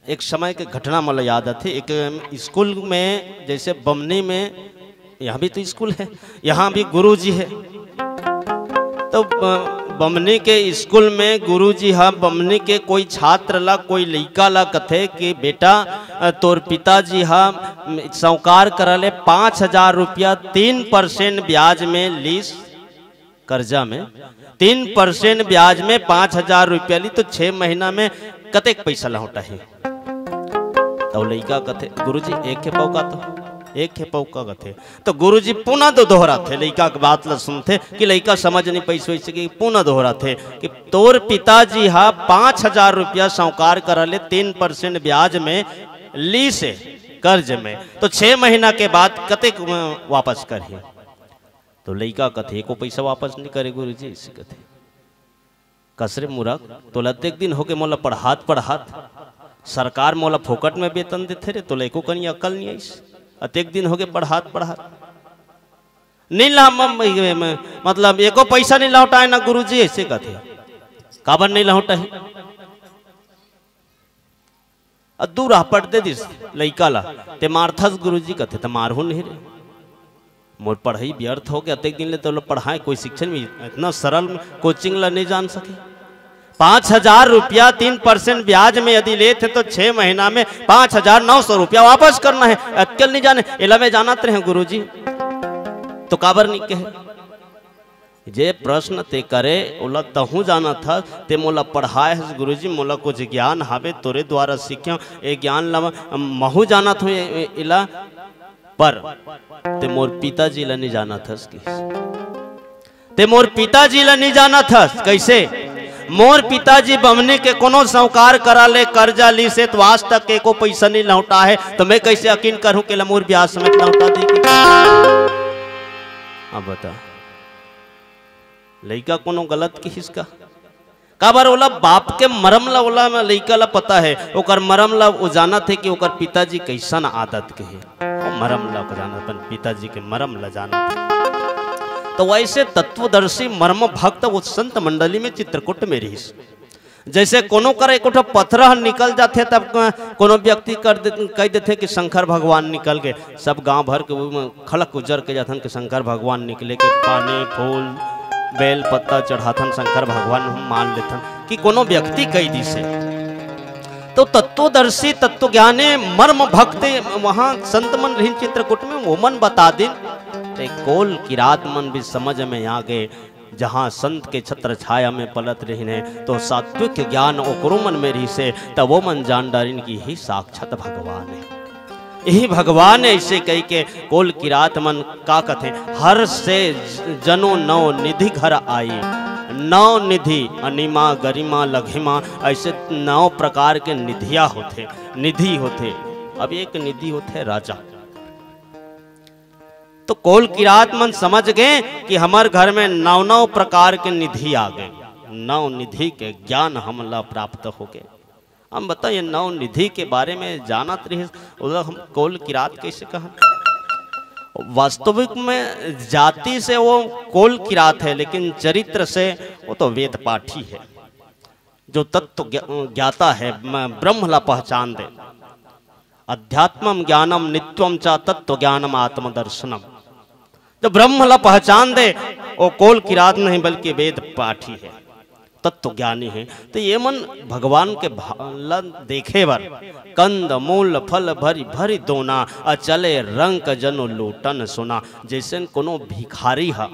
एक समय के घटना मला याद आती, एक स्कूल में, जैसे बमनी में, यहाँ भी तो स्कूल है, यहाँ भी गुरुजी है, तो बमनी के स्कूल में गुरुजी हाँ बमनी के कोई छात्र ला, कोई लड़का ला कथे कि बेटा तोर पिताजी हाँ साहूकार करले 5,000 रुपया 3% ब्याज में लीस, कर्जा में 3% ब्याज में 5,000 रुपया ली, तो 6 महीना में कतेक पैसा लौटा है। तो लड़का कथे गुरुजी एक के पाव का, तो एक है पौका गथे, तो गुरुजी पुनः दोहरा थे, लड़का की बात ला सुनते कि लड़का समझ नहीं पैसे वैसे कि पुनः दोहरा थे कि तोर पिताजी हा 5,000 रुपया साहूकार करले 3% ब्याज में ली से कर्ज में, तो 6 महीना के बाद कतेक वापस करिए। तो लड़का कथे को पैसा वापस नहीं करे गुरुजी, इसी कथे कसरे मूर्ख, तो लतेक दिन होके मोला पढ़ात सरकार मोला फोकट में वेतन देते रे, तो लड़को कहीं अकल नहीं आई, अतेक दिन हो गए पढ़ात नहीं ला, मतलब एको पैसा नहीं लौटाए ना गुरुजी, ऐसे कहते काबर नहीं लौटा है। अद्दू राह पट दे दिस लइका ला, ते मारथस गुरुजी कहते, तो मारहू नहीं रे, मोर पढ़ाई व्यर्थ हो गया, अतेक दिन ले तो पढ़ाए, कोई शिक्षण में इतना सरल कोचिंग ला नहीं जान सके। 5,000 रुपया 3% ब्याज में यदि लेते तो 6 महीना में 5,900 रुपया वापस करना है, अक्ल नहीं जाने, इला में जाना रहे गुरुजी, तो काबर नहीं कहे। जे प्रश्न ते करे ओला तहू जाना था, ते मोला पढ़ाए है गुरुजी, मोला कुछ ज्ञान हावे तोरे द्वारा सीखे, ये ज्ञान ला महू जाना था इला, पर ते मोर पिताजी ला नहीं जाना था, ते मोर पिताजी ला नहीं जाना था। कैसे? मोर पिताजी बमने के कोनो साहूकार करा ले कर्जा ली से, तो आज तक एको पैसा नहीं लौटा है, तो मैं कैसे यकीन करूं कि मोर ब्याज समेत लौटा देगी। अब बता लड़का कोनो गलत की हिस्सा काबर ओला बाप के मरम ला, ओला में लड़का ला पता है, ओकर मरम ला वो जाना थे कि ओकर पिताजी कैसन आदत के है, वो मरम ला जाना, अपन पिताजी के मरम ला जाना थे। तो वैसे तत्वदर्शी मर्म भक्त वो संत मंडली में चित्रकूट में रही, जैसे कोनो कर एक पत्थर निकल जाते तब कोनो व्यक्ति कह देते कि शंकर भगवान निकल गए, सब गांव भर के खलक उजर के जाथन कि शंकर भगवान निकले के पानी फूल बेल पत्ता चढ़ाथन शंकर भगवान हम मान लेथन कि कोनो व्यक्ति कह दी से। तो तत्वदर्शी तत्व ज्ञाने मर्म भक्ति वहाँ संत मन रही चित्रकूट में वो मन बता दिन कोल की रात मन भी समझ में आ गए, जहाँ संत के छत्र छाया में पलत रही तो सात्विक ज्ञान ओकरो मन में रही से तब वो मन जान डारिन की ही साक्षात भगवान है। यही भगवान ऐसे कह के कोल की रात मन का कथे हर से जनो नव निधि घर आई, नौ निधि अनिमा गरिमा लघिमा ऐसे 9 प्रकार के निधिया होते, निधि होते। अब एक निधि होते राजा। तो कोल की रात मन समझ गए कि हमारे घर में 9 प्रकार के निधि आ गए, 9 निधि के ज्ञान हमला प्राप्त हो गए। हम बताइए 9 निधि के बारे में जानत रही हम कोल की रात कैसे कहा। वास्तविक में जाति से वो कोल की रात है, लेकिन चरित्र से वो तो वेद पाठी है, जो तत्व ज्ञाता है, ब्रह्म ला पहचान दे। अध्यात्मम ज्ञानम नित्यम चा तत्व ज्ञानम आत्मदर्शनम, जो ब्रह्म ला पहचान दे वो कोल की रात नहीं बल्कि वेद पाठी है, तत्व ज्ञानी है। तो ये मन भगवान के देखे बर कंद मूल फल भरी भरी दोना अचले रंग जनो लूटन सोना। जैसे कोनो भिखारी है,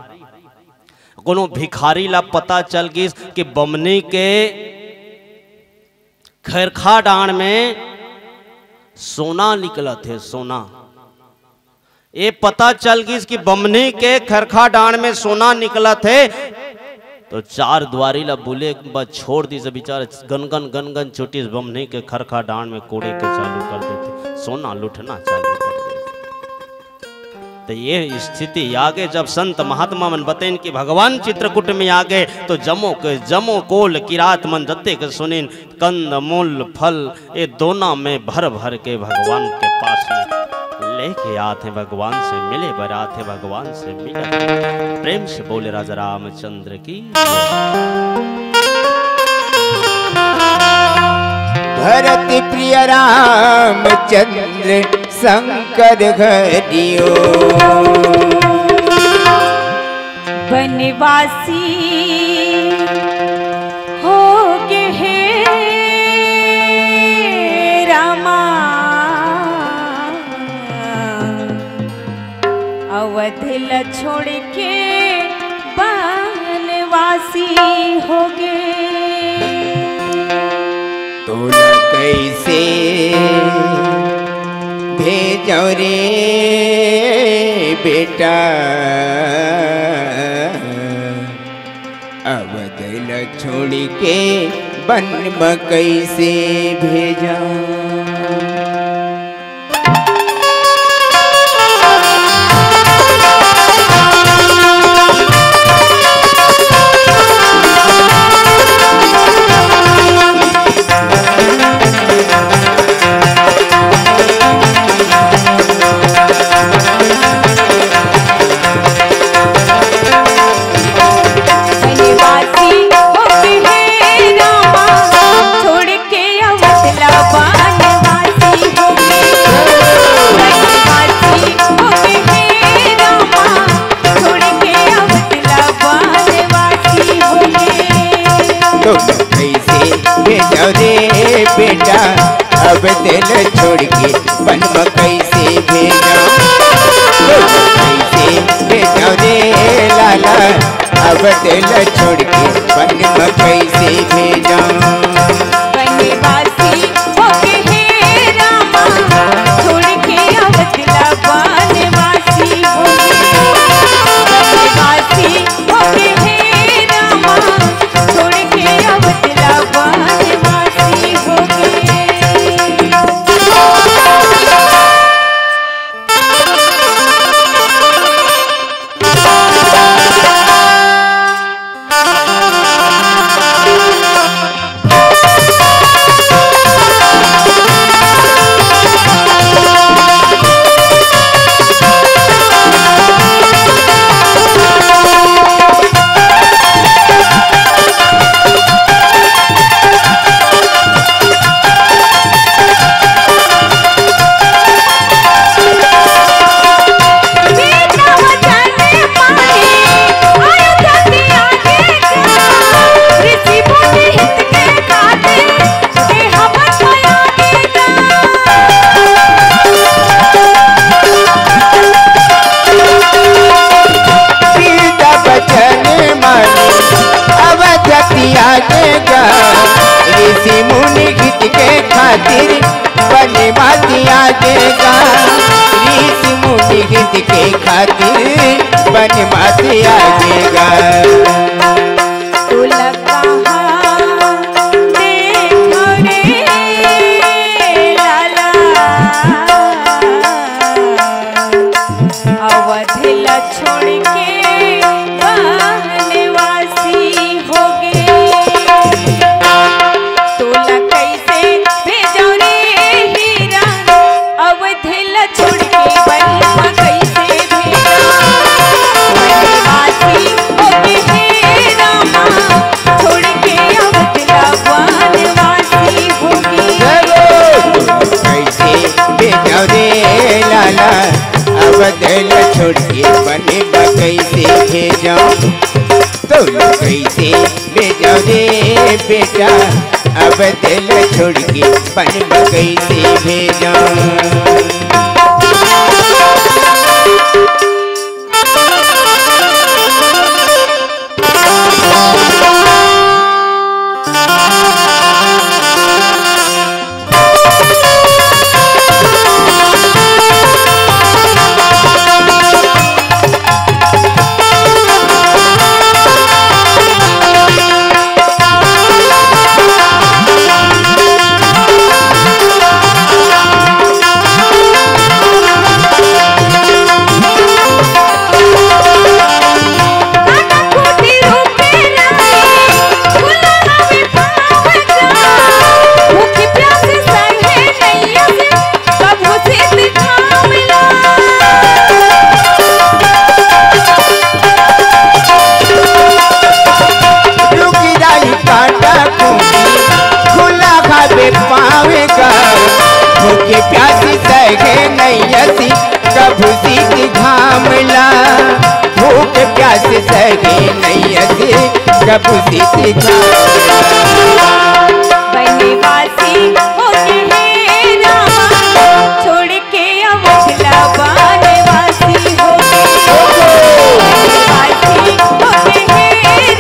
कोनो भिखारी ला पता चल गई कि बमनी के खैरखा डांड में सोना निकला थे, सोना ये पता चल गई कि बमनी के खरखा डांड में सोना निकला थे। तो 4 द्वारी ला बोले बस छोड़ दी से बेचारे गनगन गनगन छोटी बमनी के खरखा डांड में कोड़े के चालू कर देते, सोना लुटना चालू कर देते। तो ये स्थिति आगे जब संत महात्मा मन बतेन कि भगवान चित्रकूट में आ गए तो जमो कोल की रात मन जते के सुनिन कंद मूल फल ये दोना में भर भर के भगवान के पास में लेके आते भगवान से मिले, बराते भगवान से मिले। प्रेम से बोले राजा रामचंद्र की। भरत प्रिय रामचंद्र शंकर घरियो बनवासी हो गए हे रामा, अवध ल छोड़ के बनवासी हो गए। तो कैसे भेजो रे बेटा, अवध ल छोड़ के वन में कैसे भेजा। बेटा अब दिल छोड़ के वन में कैसे भेजा, कैसे भेजा रे लाला, अब दिल छोड़ के वन में कैसे भेजा। बनवासी हो गए हे रामा, छोड़ के अवध ला बनवासी हो गए। बनवासी हो गए हे रामा, छोड़ के अवध ला बनवासी हो गए। जाएगा, ऋषि मुनि हित के खातिर बनवास आएगा। तो लगा देखो रे लाला, अवधिला छोड़ के बनवासी हो गए। तोला कैसे भेजो रे हीरा, अवधिला छोड़ के बनवा कैसे भेजो। बनवासी हो गए हे रामा, छोड़ के अवधिला बनवासी हो गए। कैसे भेजो रे लाला, अवधल छोड़ के बनवा कैसे भेजो। तो कैसे भेजो रे बेटा, अवधल छोड़ के बनवा कैसे भेजो। भूखे प्यासी सहे नैयसी कभू सीत घामला, भूख प्यास सहे नैयसी कभू सीत घामला। बनवासी हो गए हे रामा, छोड़ के अवधिला बनवासी हो गए। बनवासी हो गए हे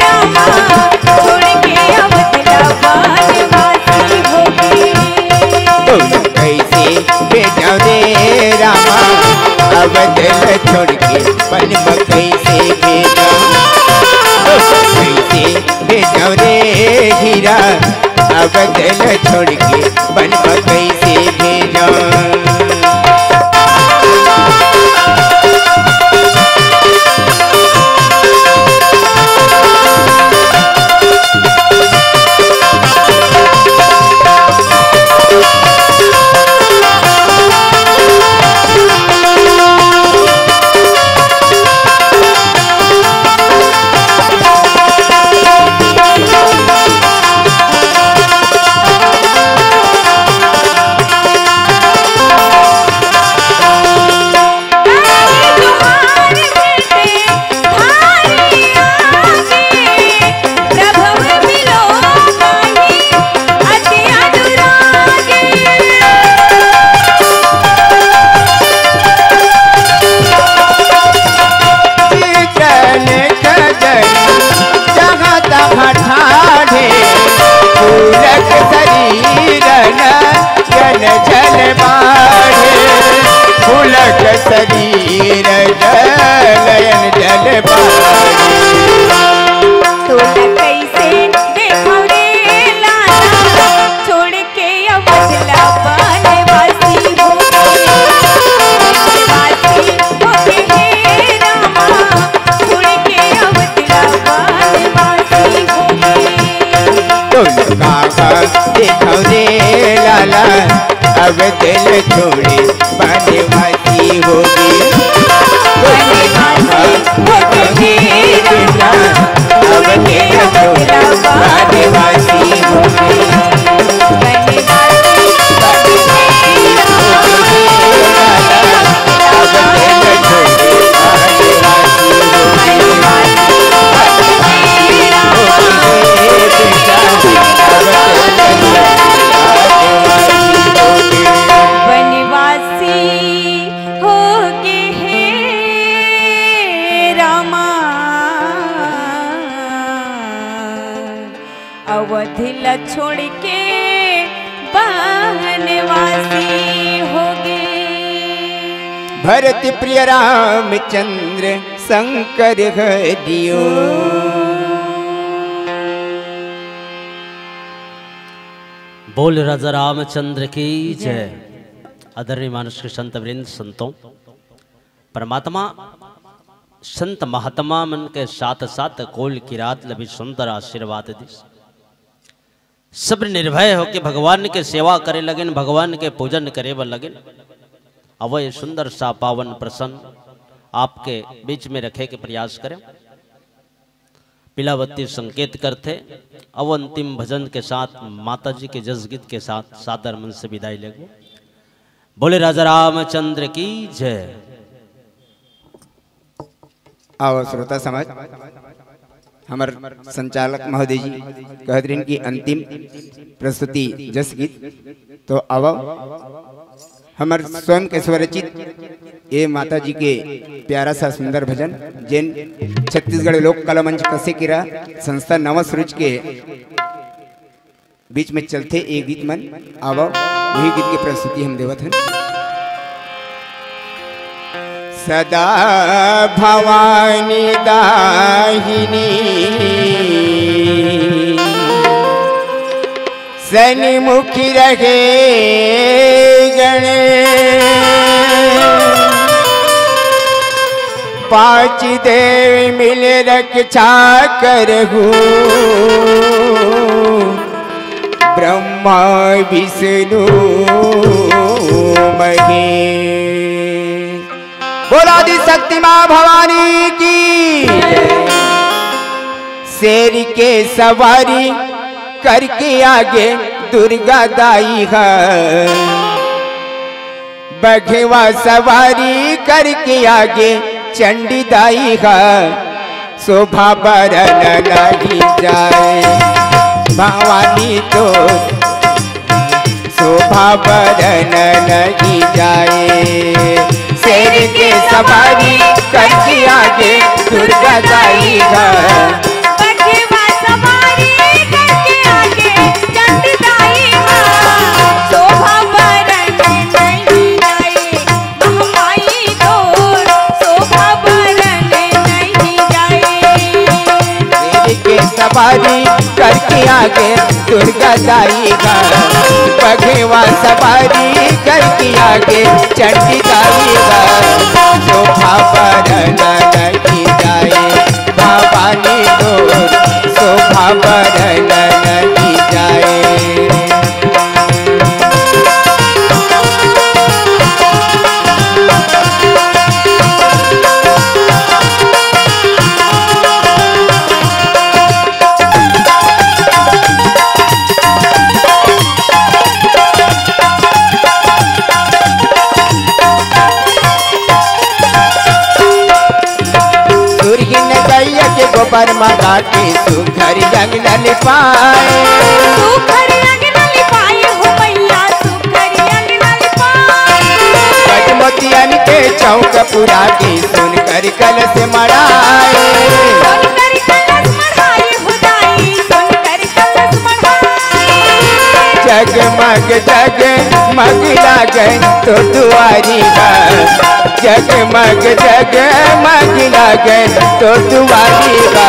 रामा, छोड़ के अवधिला बनवासी हो गए। कैसे भेजो रे रामा, अवधल छोड़ के बनवा कैसे भेजो। कैसे भेजो रे हीरा, अवधल छोड़ के बनवा कैसे भेजो। शरीर जलयन जल तो कैसे देखो रे लाला, छोड़ के अवधिला बनवासी हो गए। बनवासी हो गए हे रामा, छोड़ के अवधिला बनवासी हो गए। देखो रे लाला, अवधल छोड़े बनवासी होगी। बनवासी हो गए हे रामा, अवधल छोड़े बनवासी होगी। अवधिला छोड़ के बनवासी हो गए। भरत प्रिय रामचंद्र शंकर दियो। बोल राजा रामचंद्र की जय। आदरणीय मानुष के संत वृंद, संतों, परमात्मा संत महात्मा मन के साथ साथ कोल की रात लभी सुंदर आशीर्वाद दी। सब निर्भय होके भगवान के सेवा करे लगन, भगवान के पूजन करे व लगन। अवय सुंदर सा पावन प्रसन्न आपके बीच में रखे के प्रयास करें। पिलावती संकेत करते अब अंतिम भजन के साथ माता जी के जस गीत के साथ सादर मन से विदाई लेगो। बोले राजा रामचंद्र की जय। आओ श्रोता समाज, हमार संचालक महोदय जी कहत रही की अंतिम प्रस्तुति जस गीत, तो अब हमार स्वयं के स्वरचित ये माता जी के प्यारा सा सुंदर भजन जिन छत्तीसगढ़ लोक कला मंच कसे किरा संस्था नवा सूरज के बीच में चलते एक गीत मन। अब वही गीत की प्रस्तुति हम देवत हैं। सदा भवानी दाहिनी सन्मुखी रहे गणे, पांच देव मिल रक्षा करहु, ब्रह्मा विष्णु महेश। बोला आदि शक्ति मां भवानी की। शेर के सवारी करके आगे दुर्गा दाई है, बघवा सवारी करके आगे चंडी दाई है। शोभा बरन नहीं जाए भवानी तो शोभा बरन नहीं जाए। शेर के सवारी करके आगे दुर्गा दाई है, सवारी करके आगे दुर्गा दाई का, बघेवा सवारी करके आगे चंडी दाई का। शोभा बरन नहीं जाए भवानी तो शोभा बरन नहीं जाए। गोबर माता के सुखर रंग न पाए, सुखर रंग न पाए हो मैया, सुखर रंग न पाए। मोतियन के चौक पुरा के सुन कर कलश मढ़ाए, सुन कर कलश मढ़ाए हो दाई, सुन कर कलश मढ़ाए। जगमग जगमग लागे तो दुआरी का, जगमग जगमग लागे तो दुआरी का।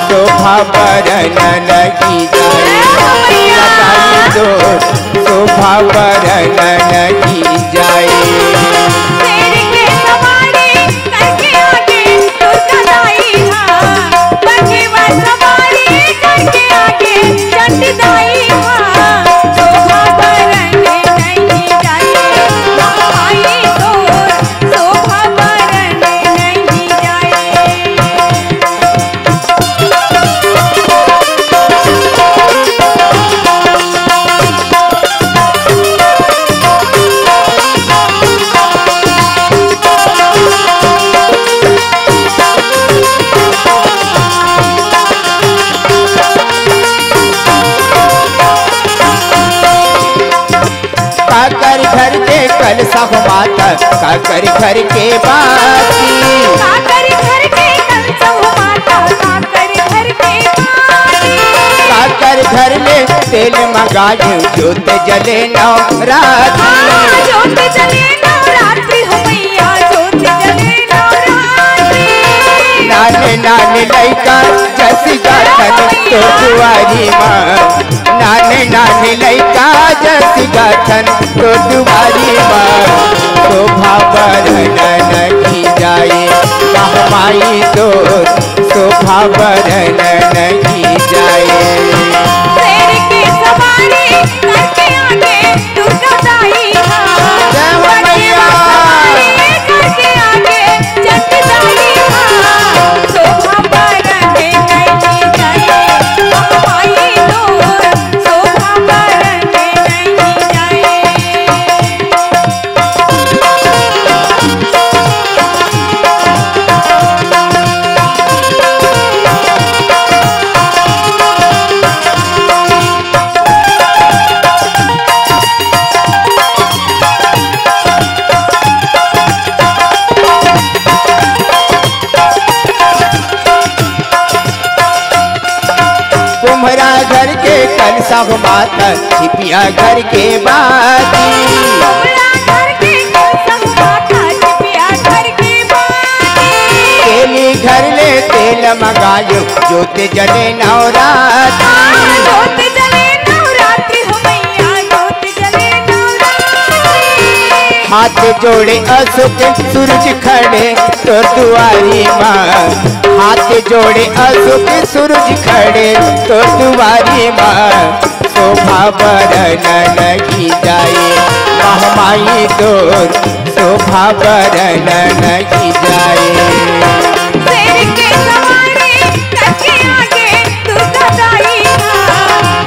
शोभा बरन नहीं जाए तो शोभा बरन नहीं जाए। शेर के सवारी करके आगे दुर्गा दाई हा, बघेवा सवारी करके आगे चंडी दाई हा। शोभा बरन नहीं जाए भवानी तो शोभा बरन नहीं जाए। काकर घर के कलसा माता, काकर घर के बाती, काकर घर के कलसा माता, काकर घर के बाती। काकर घर में तेल मंगाए ज्योत जले नवरात्रि, ज्योत जले नवरात्रि हो मैया, लैका जस गाथन तो दुआरी माँ नाने लैका जस गाथन तो दुआरी माँ शोभा बरन की जाए महमाई तो शोभा बरन की जाए शेर की सवारी करके आगे दुर्गा दाई माँ सवारी करके आगे जट दाई माँ शोभा बरन नहीं जाए महमाई तो शोभा बरन नहीं जाए तुम्हारा घर के कल सब माता छिपिया घर के बाती तुम्हारा घर के सब माता छिपिया घर के बाती तेली घर ले तेल मंगायो जोते जले नवरात्रि जोत जले नवरात्रि हो मैया जोत जले नवरात्रि हाथ जोड़े अशोक सूरज खड़े तो दुआरी माँ हाथ जोड़े अशोक सूरज खड़े तो दुआरी माँ शोभा बरन लगी जाए महमाई तो शोभा बरन लगी जाए शेर के सवारी करके आगे दुर्गा दाई माँ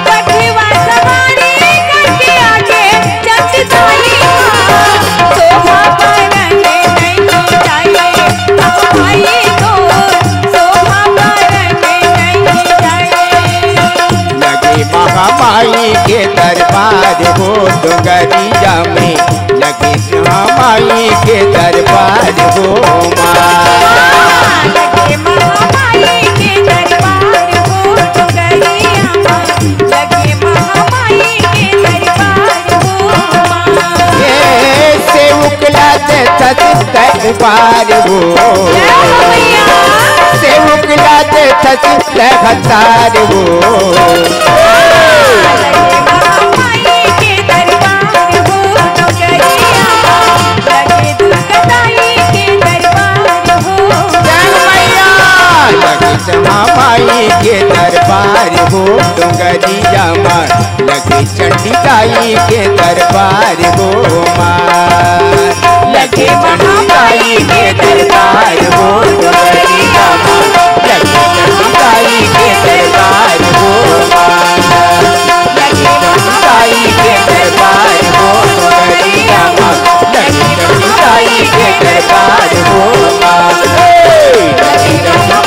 कठवा सवारी करके आगे जट दाई माँ शोभा बरन नहीं जाए महमाई तो शोभा बरन नहीं जाए लगे महामाई के दरबार हो डोंगरिया में लगे महामाई के दरबार हो माँ लगे महामाई के दरबार हो डोंगरिया माँ लगे महामाई के दरबार हो माँ ये से उकला से दरबार हो से उकला से लगातार हो लगे महामाई के दरबार हो डोंगरिया माँ लगे दुर्गा दाई के दरबार हो लगे महामाई के दरबार हो डोंगरिया माँ लगे चंडी दाई के दरबार हो माँ लगे चंडी दाई के दरबार हो डोंगरिया माँ लगे चंडी दाई के दरबार हो माँ लगे चंडी दाई के दरबार हो डोंगरिया माँ लगे चंडी दाई के दरबार हो माँ लगे चंडी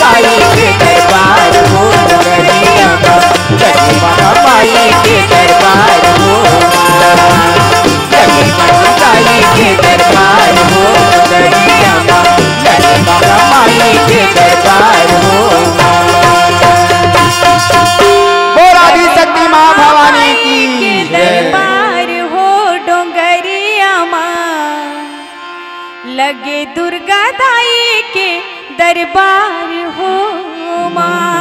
दाई के दरबार हो डोंगरिया माँ लगे महामाई के दरबार हो माँ लगे चंडी दाई के दरबार हो डोंगरिया माँ लगे महामाई के दरबार हो माँ बोल आदि शक्ति माँ भवानी की जय दरबार हो डोंगरिया माँ लगे दुर्गा दाई के दरबार हो माँ।